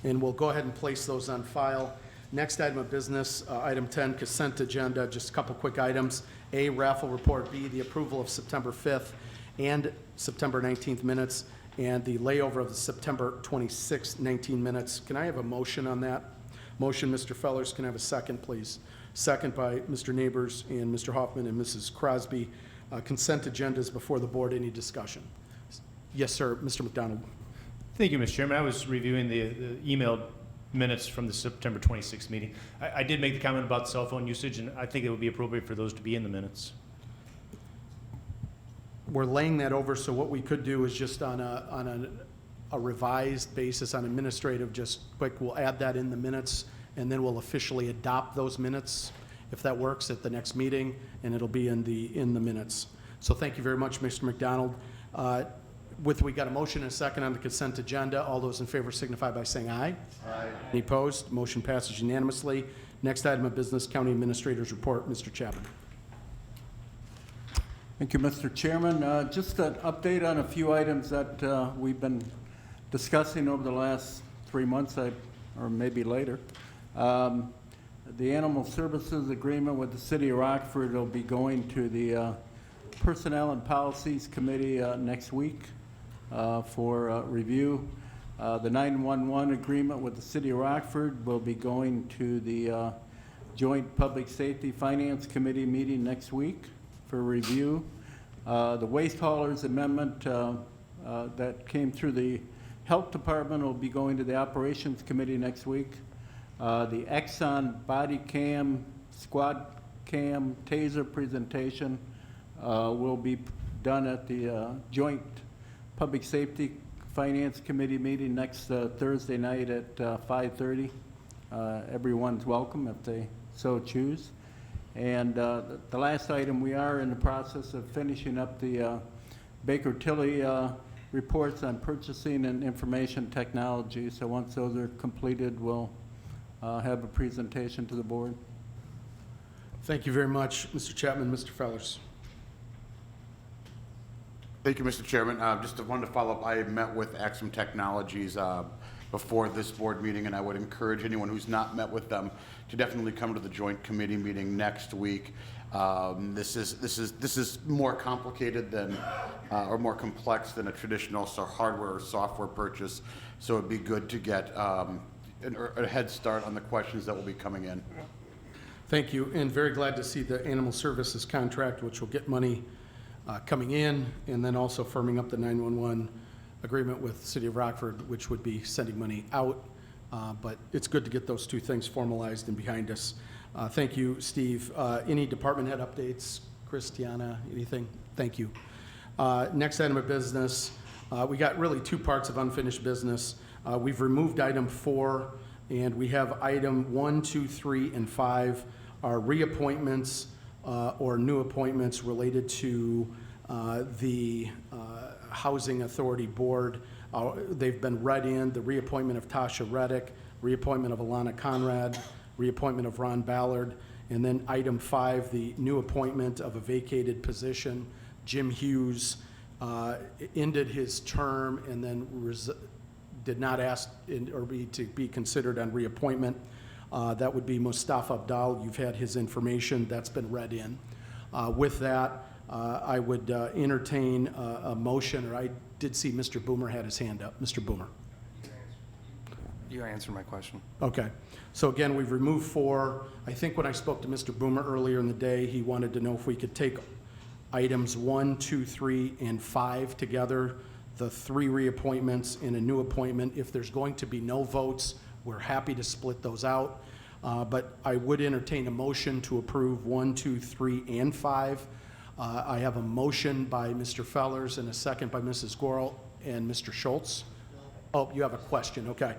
And we'll go ahead and place those on file. Next item of business, item 10, consent agenda, just a couple quick items. A, raffle report. B, the approval of September 5th and September 19th minutes, and the layover of the September 26th, 19 minutes. Can I have a motion on that? Motion, Mr. Fellers. Can I have a second, please? Second by Mr. Neighbors and Mr. Hoffman and Mrs. Crosby. Consent agenda is before the board. Any discussion? Yes, sir. Mr. McDonald. Thank you, Mr. Chairman. I was reviewing the emailed minutes from the September 26th meeting. I did make the comment about cell phone usage, and I think it would be appropriate for those to be in the minutes. We're laying that over, so what we could do is just on a revised basis, on administrative, just quick, we'll add that in the minutes, and then we'll officially adopt those minutes, if that works, at the next meeting, and it'll be in the minutes. So thank you very much, Mr. McDonald. We got a motion and a second on the consent agenda. All those in favor signify by saying aye. Aye. Any opposed? Motion passes unanimously. Next item of business, County Administrator's Report. Mr. Chapman. Thank you, Mr. Chairman. Just an update on a few items that we've been discussing over the last 3 months, or maybe later. The Animal Services Agreement with the City of Rockford will be going to the Personnel and Policies Committee next week for review. The 911 agreement with the City of Rockford will be going to the Joint Public Safety Finance Committee meeting next week for review. The Waste Haulers Amendment that came through the Health Department will be going to the Operations Committee next week. The Exxon Body Cam, Squad Cam, Taser presentation will be done at the Joint Public Safety Finance Committee meeting next Thursday night at 5:30. Everyone's welcome if they so choose. And the last item, we are in the process of finishing up the Baker Tilly reports on purchasing and information technology. So once those are completed, we'll have a presentation to the board. Thank you very much, Mr. Chapman. Mr. Fellers. Thank you, Mr. Chairman. Just wanted to follow up. I met with Axum Technologies before this board meeting, and I would encourage anyone who's not met with them to definitely come to the joint committee meeting next week. This is more complicated than or more complex than a traditional hardware or software purchase. So it'd be good to get a head start on the questions that will be coming in. Thank you, and very glad to see the Animal Services contract, which will get money coming in, and then also firming up the 911 agreement with the City of Rockford, which would be sending money out. But it's good to get those two things formalized and behind us. Thank you, Steve. Any department head updates? Christiana, anything? Thank you. Next item of business, we got really two parts of unfinished business. We've removed item 4, and we have item 1, 2, 3, and 5 are reappointments or new appointments related to the Housing Authority Board. They've been read in: the reappointment of Tasha Reddick, reappointment of Alana Conrad, reappointment of Ron Ballard, and then item 5, the new appointment of a vacated position. Jim Hughes ended his term and then did not ask to be considered on reappointment. That would be Mustafa Abdal. You've had his information. That's been read in. With that, I would entertain a motion, or I did see Mr. Boomer had his hand up. Mr. Boomer. You answered my question. Okay. So again, we've removed 4. I think when I spoke to Mr. Boomer earlier in the day, he wanted to know if we could take items 1, 2, 3, and 5 together, the 3 reappointments and a new appointment. If there's going to be no votes, we're happy to split those out. But I would entertain a motion to approve 1, 2, 3, and 5. I have a motion by Mr. Fellers and a second by Mrs. Gorel and Mr. Schultz. Oh, you have a question, okay.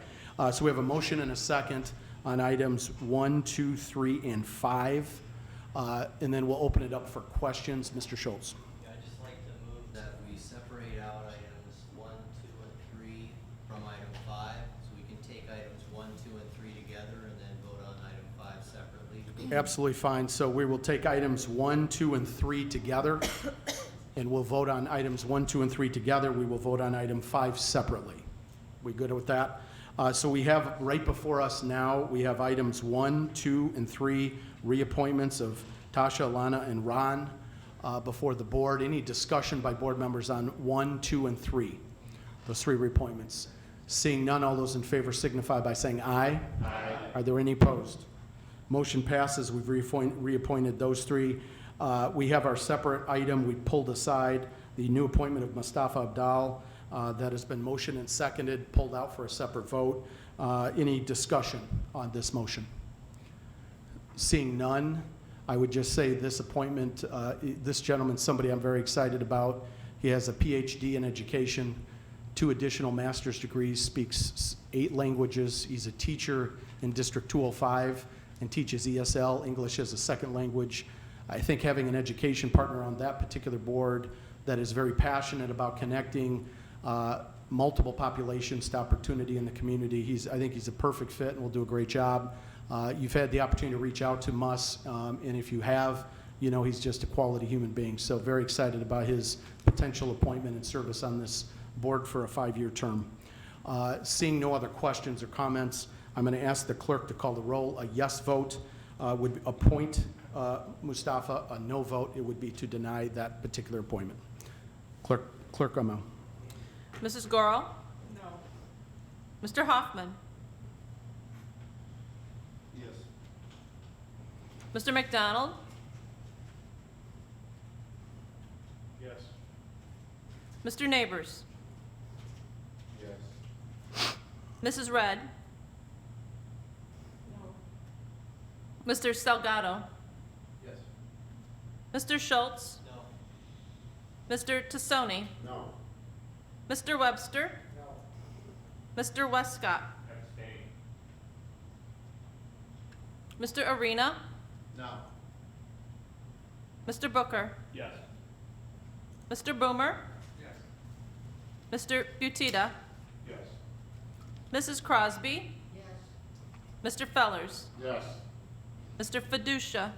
So we have a motion and a second on items 1, 2, 3, and 5. And then we'll open it up for questions. Mr. Schultz. Yeah, I'd just like to move that we separate out items 1, 2, and 3 from item 5. So we can take items 1, 2, and 3 together and then vote on item 5 separately. Absolutely fine. So we will take items 1, 2, and 3 together, and we'll vote on items 1, 2, and 3 together. We will vote on item 5 separately. We good with that? So we have right before us now, we have items 1, 2, and 3, reappointments of Tasha, Alana, and Ron before the board. Any discussion by board members on 1, 2, and 3? Those 3 reappointments. Seeing none, all those in favor signify by saying aye. Aye. Are there any opposed? Motion passes. We've reappointed those 3. We have our separate item we pulled aside, the new appointment of Mustafa Abdal. That has been motioned and seconded, pulled out for a separate vote. Any discussion on this motion? Seeing none, I would just say this appointment, this gentleman's somebody I'm very excited about. He has a PhD in education, 2 additional master's degrees, speaks 8 languages. He's a teacher in District 205 and teaches ESL, English as a second language. I think having an education partner on that particular board that is very passionate about connecting multiple populations to opportunity in the community. I think he's a perfect fit and will do a great job. You've had the opportunity to reach out to Mus, and if you have, you know he's just a quality human being. So very excited about his potential appointment and service on this board for a 5-year term. Seeing no other questions or comments, I'm going to ask the clerk to call the roll. A yes vote would appoint Mustafa. A no vote, it would be to deny that particular appointment. Clerk Amo. Mrs. Goro? No. Mr. Hoffman? Yes. Mr. McDonald? Yes. Mr. Neighbors? Yes. Mrs. Red? No. Mr. Salgado? Yes. Mr. Schultz? No. Mr. Tassoni? No. Mr. Webster? No. Mr. Westcott? Abstain. Mr. Arena? No. Mr. Booker? Yes. Mr. Boomer? Yes. Mr. Butita? Yes. Mrs. Crosby? Yes. Mr. Fellers? Yes. Mr. Fiducia?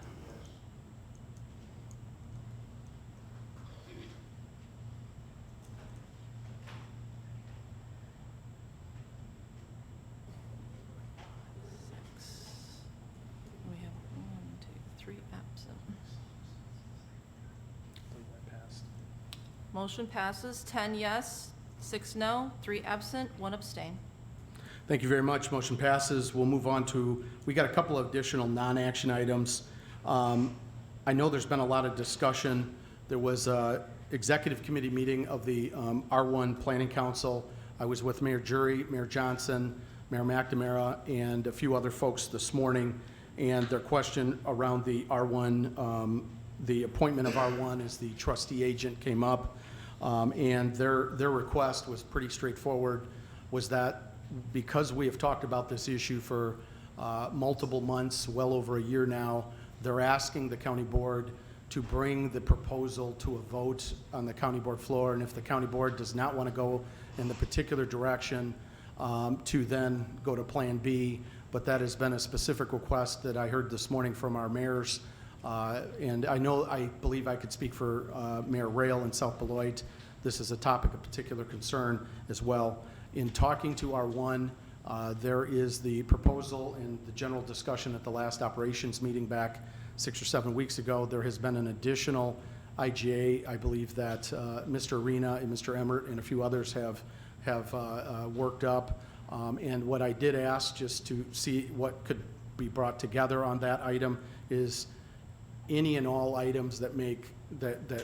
We have 1, 2, 3 absent. Motion passes 10 yes, 6 no, 3 absent, 1 abstain. Thank you very much. Motion passes. We'll move on to, we got a couple of additional non-action items. I know there's been a lot of discussion. There was a executive committee meeting of the R1 Planning Council. I was with Mayor Jury, Mayor Johnson, Mayor McNamara, and a few other folks this morning. And their question around the R1, the appointment of R1 as the trustee agent came up. And their request was pretty straightforward, was that because we have talked about this issue for multiple months, well over a year now, they're asking the county board to bring the proposal to a vote on the county board floor, and if the county board does not want to go in the particular direction, to then go to Plan B. But that has been a specific request that I heard this morning from our mayors, and I believe I could speak for Mayor Rail in South Beloit. This is a topic of particular concern as well. In talking to R1, there is the proposal and the general discussion at the last operations meeting back 6 or 7 weeks ago. There has been an additional IGA, I believe, that Mr. Arena and Mr. Emmert and a few others have worked up. And what I did ask, just to see what could be brought together on that item, is any and all items that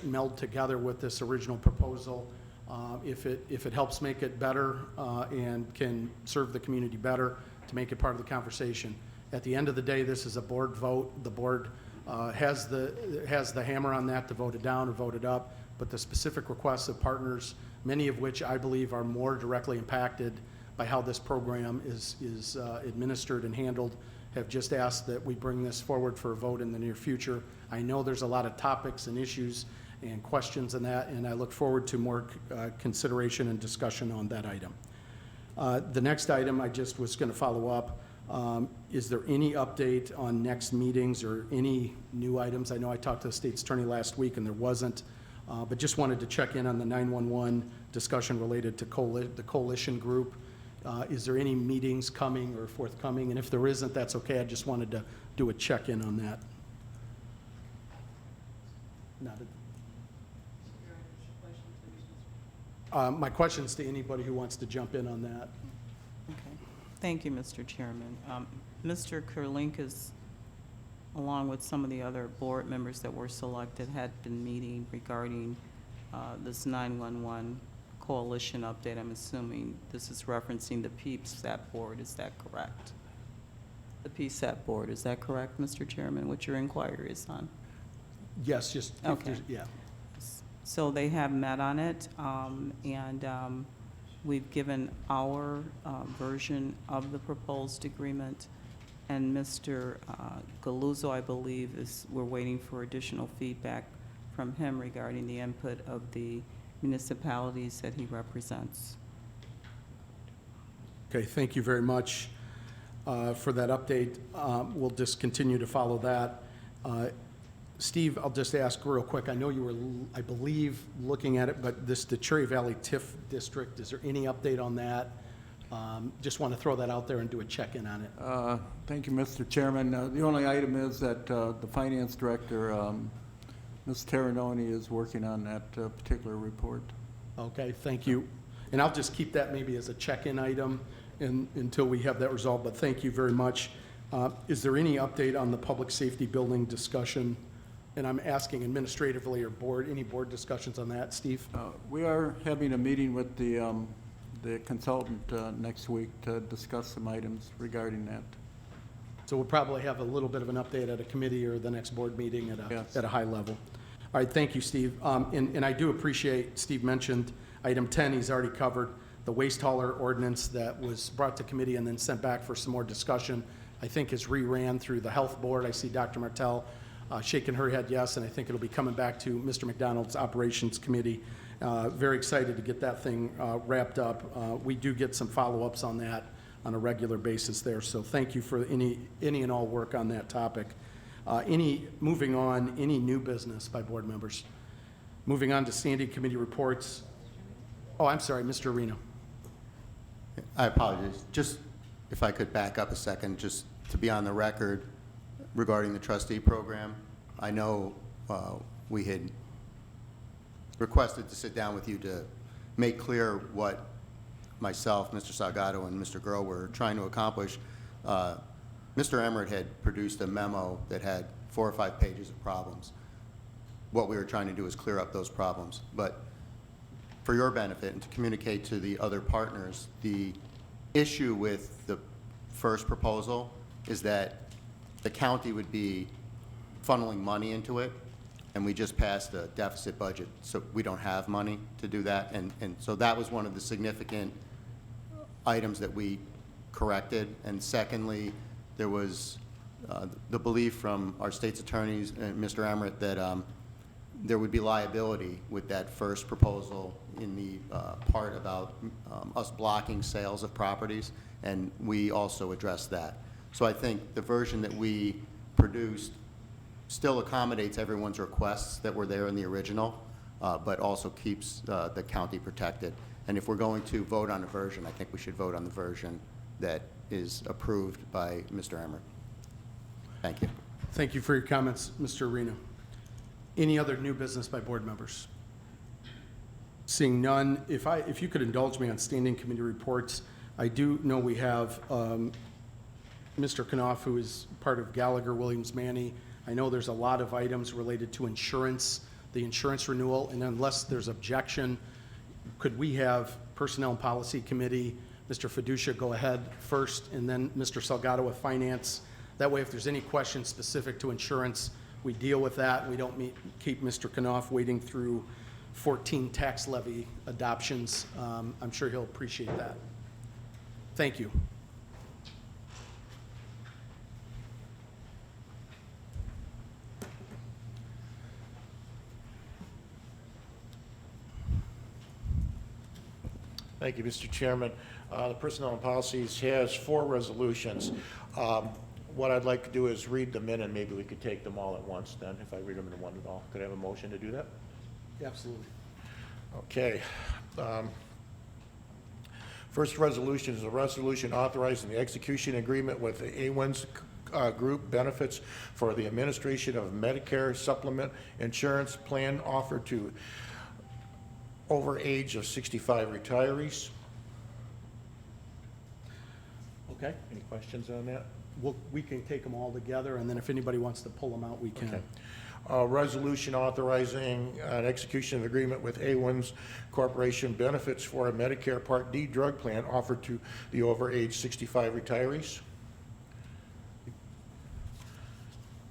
meld together with this original proposal. If it helps make it better and can serve the community better, to make it part of the conversation. At the end of the day, this is a board vote. The board has the hammer on that to vote it down or vote it up, but the specific requests of partners, many of which I believe are more directly impacted by how this program is administered and handled, have just asked that we bring this forward for a vote in the near future. I know there's a lot of topics and issues and questions on that, and I look forward to more consideration and discussion on that item. The next item I just was going to follow up. Is there any update on next meetings or any new items? I know I talked to the state's attorney last week and there wasn't, but just wanted to check in on the 911 discussion related to the coalition group. Is there any meetings coming or forthcoming? And if there isn't, that's okay. I just wanted to do a check-in on that. My question's to anybody who wants to jump in on that. Okay. Thank you, Mr. Chairman. Mr. Kurlinkus, along with some of the other board members that were selected, had been meeting regarding this 911 coalition update. I'm assuming this is referencing the PSAP board. Is that correct? The PSAP board. Is that correct, Mr. Chairman, what your inquiry is on? Yes, just, okay. Yeah. So they have met on it, and we've given our version of the proposed agreement. And Mr. Galuzzo, I believe, we're waiting for additional feedback from him regarding the input of the municipalities that he represents. Okay, thank you very much for that update. We'll just continue to follow that. Steve, I'll just ask real quick. I know you were, I believe, looking at it, but the Cherry Valley TIF district, is there any update on that? Just want to throw that out there and do a check-in on it. Thank you, Mr. Chairman. The only item is that the finance director, Ms. Terranoni, is working on that particular report. Okay, thank you. And I'll just keep that maybe as a check-in item until we have that resolved, but thank you very much. Is there any update on the public safety building discussion? And I'm asking administratively or board, any board discussions on that, Steve? We are having a meeting with the consultant next week to discuss some items regarding that. So we'll probably have a little bit of an update at a committee or the next board meeting Yes. at a high level. All right, thank you, Steve. And I do appreciate, Steve mentioned item 10, he's already covered, the waste hauler ordinance that was brought to committee and then sent back for some more discussion. I think is reran through the health board. I see Dr. Martell shaking her head yes, and I think it'll be coming back to Mr. McDonald's operations committee. Very excited to get that thing wrapped up. We do get some follow-ups on that on a regular basis there, so thank you for any and all work on that topic. Moving on, any new business by board members? Moving on to standing committee reports. Oh, I'm sorry, Mr. Arena. I apologize. Just if I could back up a second, just to be on the record regarding the trustee program. I know we had requested to sit down with you to make clear what myself, Mr. Salgado, and Mr. Girl were trying to accomplish. Mr. Emmerich had produced a memo that had 4 or 5 pages of problems. What we were trying to do is clear up those problems. But for your benefit and to communicate to the other partners, the issue with the first proposal is that the county would be funneling money into it, and we just passed a deficit budget, so we don't have money to do that. And so that was one of the significant items that we corrected. And secondly, there was the belief from our state's attorneys and Mr. Emmerich that there would be liability with that first proposal in the part about us blocking sales of properties, and we also addressed that. So I think the version that we produced still accommodates everyone's requests that were there in the original, but also keeps the county protected. And if we're going to vote on a version, I think we should vote on the version that is approved by Mr. Emmerich. Thank you. Thank you for your comments, Mr. Arena. Any other new business by board members? Seeing none, if you could indulge me on standing committee reports, I do know we have Mr. Knopf, who is part of Gallagher Williams Manny. I know there's a lot of items related to insurance, the insurance renewal, and unless there's objection, could we have Personnel and Policy Committee, Mr. Fiducia go ahead first, and then Mr. Salgado with Finance. That way, if there's any questions specific to insurance, we deal with that. We don't keep Mr. Knopf waiting through 14 tax levy adoptions. I'm sure he'll appreciate that. Thank you. Thank you, Mr. Chairman. The Personnel and Policies has 4 resolutions. What I'd like to do is read them in, and maybe we could take them all at once then, if I read them in one at all. Could I have a motion to do that? Absolutely. Okay. First resolution is a resolution authorizing the execution agreement with the A1's Group Benefits for the administration of Medicare supplement insurance plan offered to over age of 65 retirees. Okay. Any questions on that? We can take them all together, and then if anybody wants to pull them out, we can. Okay. Resolution authorizing an execution of agreement with A1's Corporation Benefits for a Medicare Part D drug plan offered to the over age 65 retirees.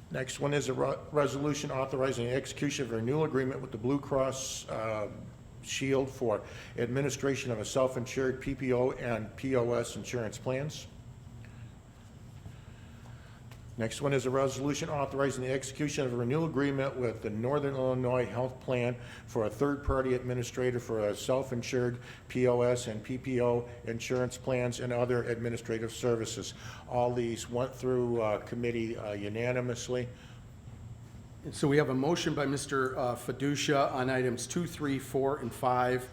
Next one is a resolution authorizing execution of a renewal agreement with the Blue Cross Shield for administration of a self-insured PPO and POS insurance plans. Next one is a resolution authorizing the execution of a renewal agreement with the Northern Illinois Health Plan for a third-party administrator for a self-insured POS and PPO insurance plans and other administrative services. All these went through committee unanimously. So we have a motion by Mr. Fiducia on items 2, 3, 4, and 5,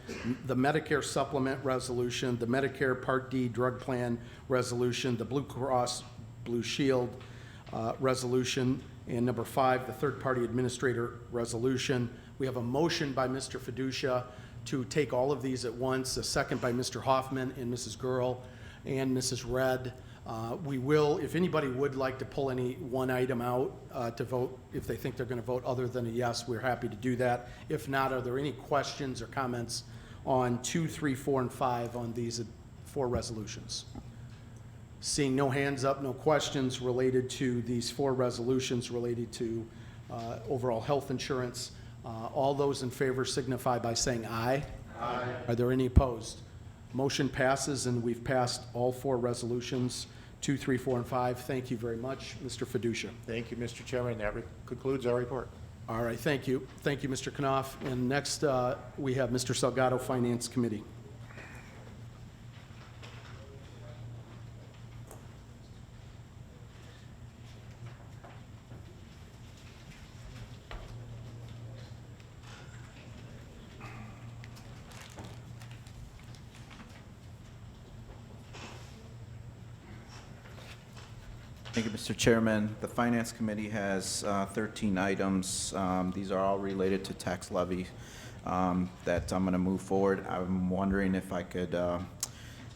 the Medicare supplement resolution, the Medicare Part D drug plan resolution, the Blue Cross Blue Shield resolution, and number 5, the third-party administrator resolution. We have a motion by Mr. Fiducia to take all of these at once, a second by Mr. Hoffman and Mrs. Girl and Mrs. Red. We will, if anybody would like to pull any one item out to vote, if they think they're going to vote other than a yes, we're happy to do that. If not, are there any questions or comments on 2, 3, 4, and 5 on these 4 resolutions? Seeing no hands up, no questions related to these 4 resolutions related to overall health insurance, all those in favor signify by saying aye. Aye. Are there any opposed? Motion passes, and we've passed all 4 resolutions, 2, 3, 4, and 5. Thank you very much, Mr. Fiducia. Thank you, Mr. Chairman. That concludes our report. All right, thank you. Thank you, Mr. Knopf. And next, we have Mr. Salgado, Finance Committee. Thank you, Mr. Chairman. The Finance Committee has 13 items. These are all related to tax levy that I'm going to move forward. I'm wondering if I could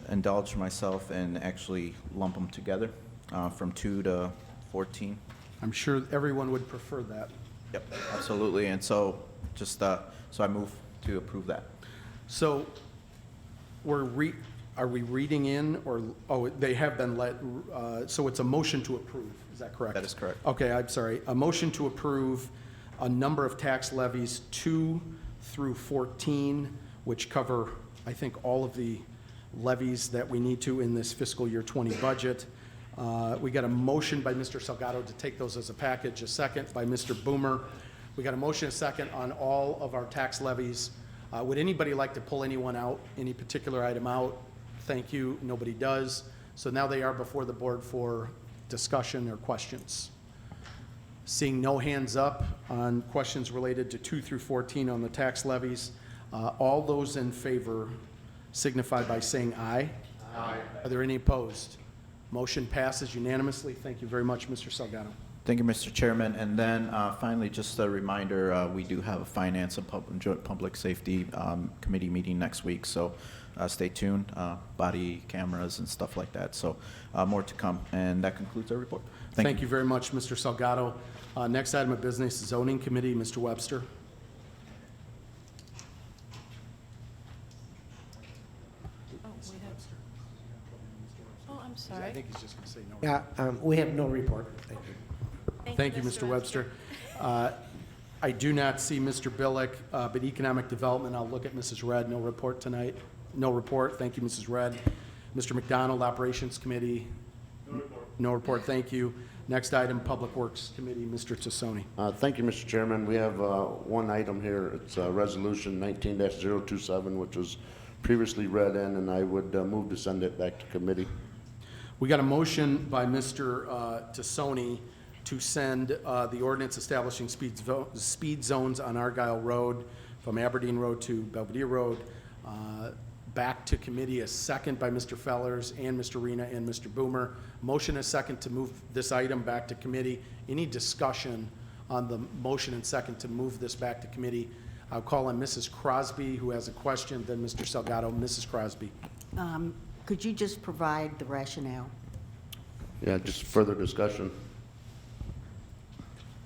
indulge myself and actually lump them together from 2 to 14. I'm sure everyone would prefer that. Yep, absolutely. And so just, so I move to approve that. So are we reading in, or, oh, they have been let, so it's a motion to approve, is that correct? That is correct. Okay, I'm sorry. A motion to approve a number of tax levies 2 through 14, which cover, I think, all of the levies that we need to in this fiscal year 20 budget. We got a motion by Mr. Salgado to take those as a package, a second by Mr. Boomer. We got a motion, a second on all of our tax levies. Would anybody like to pull anyone out, any particular item out? Thank you. Nobody does. So now they are before the board for discussion or questions. Seeing no hands up on questions related to 2 through 14 on the tax levies, all those in favor signify by saying aye. Aye. Are there any opposed? Motion passes unanimously. Thank you very much, Mr. Salgado. Thank you, Mr. Chairman. And then finally, just a reminder, we do have a Finance and Joint Public Safety Committee meeting next week, so stay tuned, body cameras and stuff like that. So more to come, and that concludes our report. Thank you very much, Mr. Salgado. Next item of business, Zoning Committee, Mr. Webster. Oh, I'm sorry. I think he's just going to say no. Yeah, we have no report. Thank you. Thank you, Mr. Webster. I do not see Mr. Billick, but Economic Development, I'll look at Mrs. Red. No report tonight. No report. Thank you, Mrs. Red. Mr. McDonald, Operations Committee. No report. No report. Thank you. Next item, Public Works Committee, Mr. Tassoni. Thank you, Mr. Chairman. We have one item here. It's Resolution 19-027, which was previously read in, and I would move to send it back to committee. We got a motion by Mr. Tassoni to send the ordinance establishing speed zones on Argyle Road from Aberdeen Road to Belvedere Road back to committee. A second by Mr. Fellers and Mr. Rena and Mr. Boomer. Motion a second to move this item back to committee. Any discussion on the motion and second to move this back to committee? I'll call on Mrs. Crosby, who has a question, then Mr. Salgado. Mrs. Crosby. Could you just provide the rationale? Yeah, just further discussion.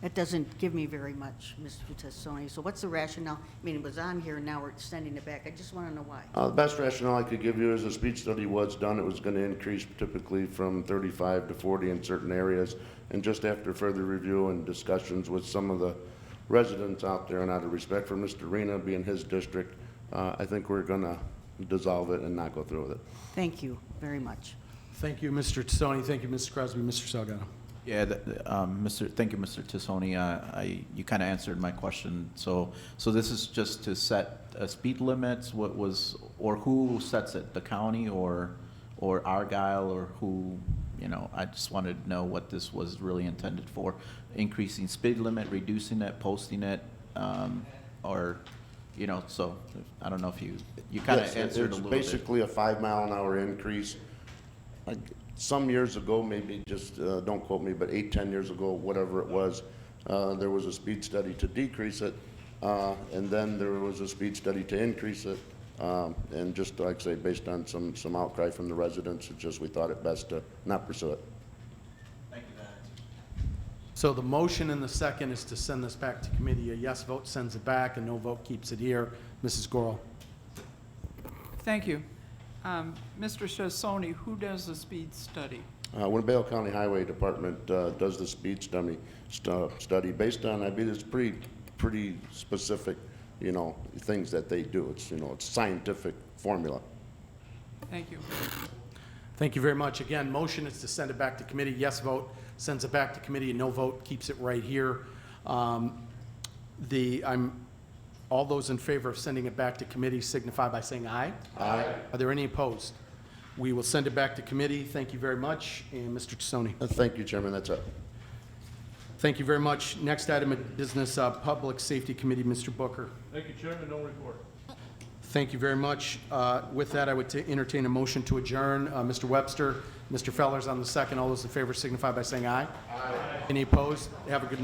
That doesn't give me very much, Mr. Tassoni. So what's the rationale? I mean, it was on here, and now we're extending it back. I just want to know why. The best rationale I could give you is a speed study was done. It was going to increase typically from 35 to 40 in certain areas. And just after further review and discussions with some of the residents out there, and out of respect for Mr. Rena being his district, I think we're going to dissolve it and not go through with it. Thank you very much. Thank you, Mr. Tassoni. Thank you, Mrs. Crosby. Mr. Salgado. Yeah, thank you, Mr. Tissoni. You kind of answered my question. So this is just to set speed limits, or who sets it? The county or Argyle, or who, I just wanted to know what this was really intended for. Increasing speed limit, reducing it, posting it, or, so I don't know if you kind of Yes, answered a little bit. It's basically a 5-mile-an-hour increase. Some years ago, maybe just, don't quote me, but 8, 10 years ago, whatever it was, there was a speed study to decrease it, and then there was a speed study to increase it. And just like I say, based on some outcry from the residents, it's just we thought it best to not pursue it. Thank you, that answers. So the motion and the second is to send this back to committee. A yes vote sends it back, a no vote keeps it here. Mrs. Gorel. Thank you. Mr. Sassoni, who does the speed study? Winnebago County Highway Department does the speed study based on, I believe it's pretty specific, things that they do. It's, it's scientific formula. Thank you. Thank you very much. Again, motion is to send it back to committee. Yes vote sends it back to committee, and no vote keeps it right here. All those in favor of sending it back to committee signify by saying aye. Aye. Are there any opposed? We will send it back to committee. Thank you very much. And Mr. Tassoni. Thank you, Chairman. That's it. Thank you very much. Next item of business, Public Safety Committee, Mr. Booker. Thank you, Chairman, no report. Thank you very much. With that, I would entertain a motion to adjourn. Mr. Webster, Mr. Fellers on the second. All those in favor signify by saying aye. Aye. Any opposed? Have a good night.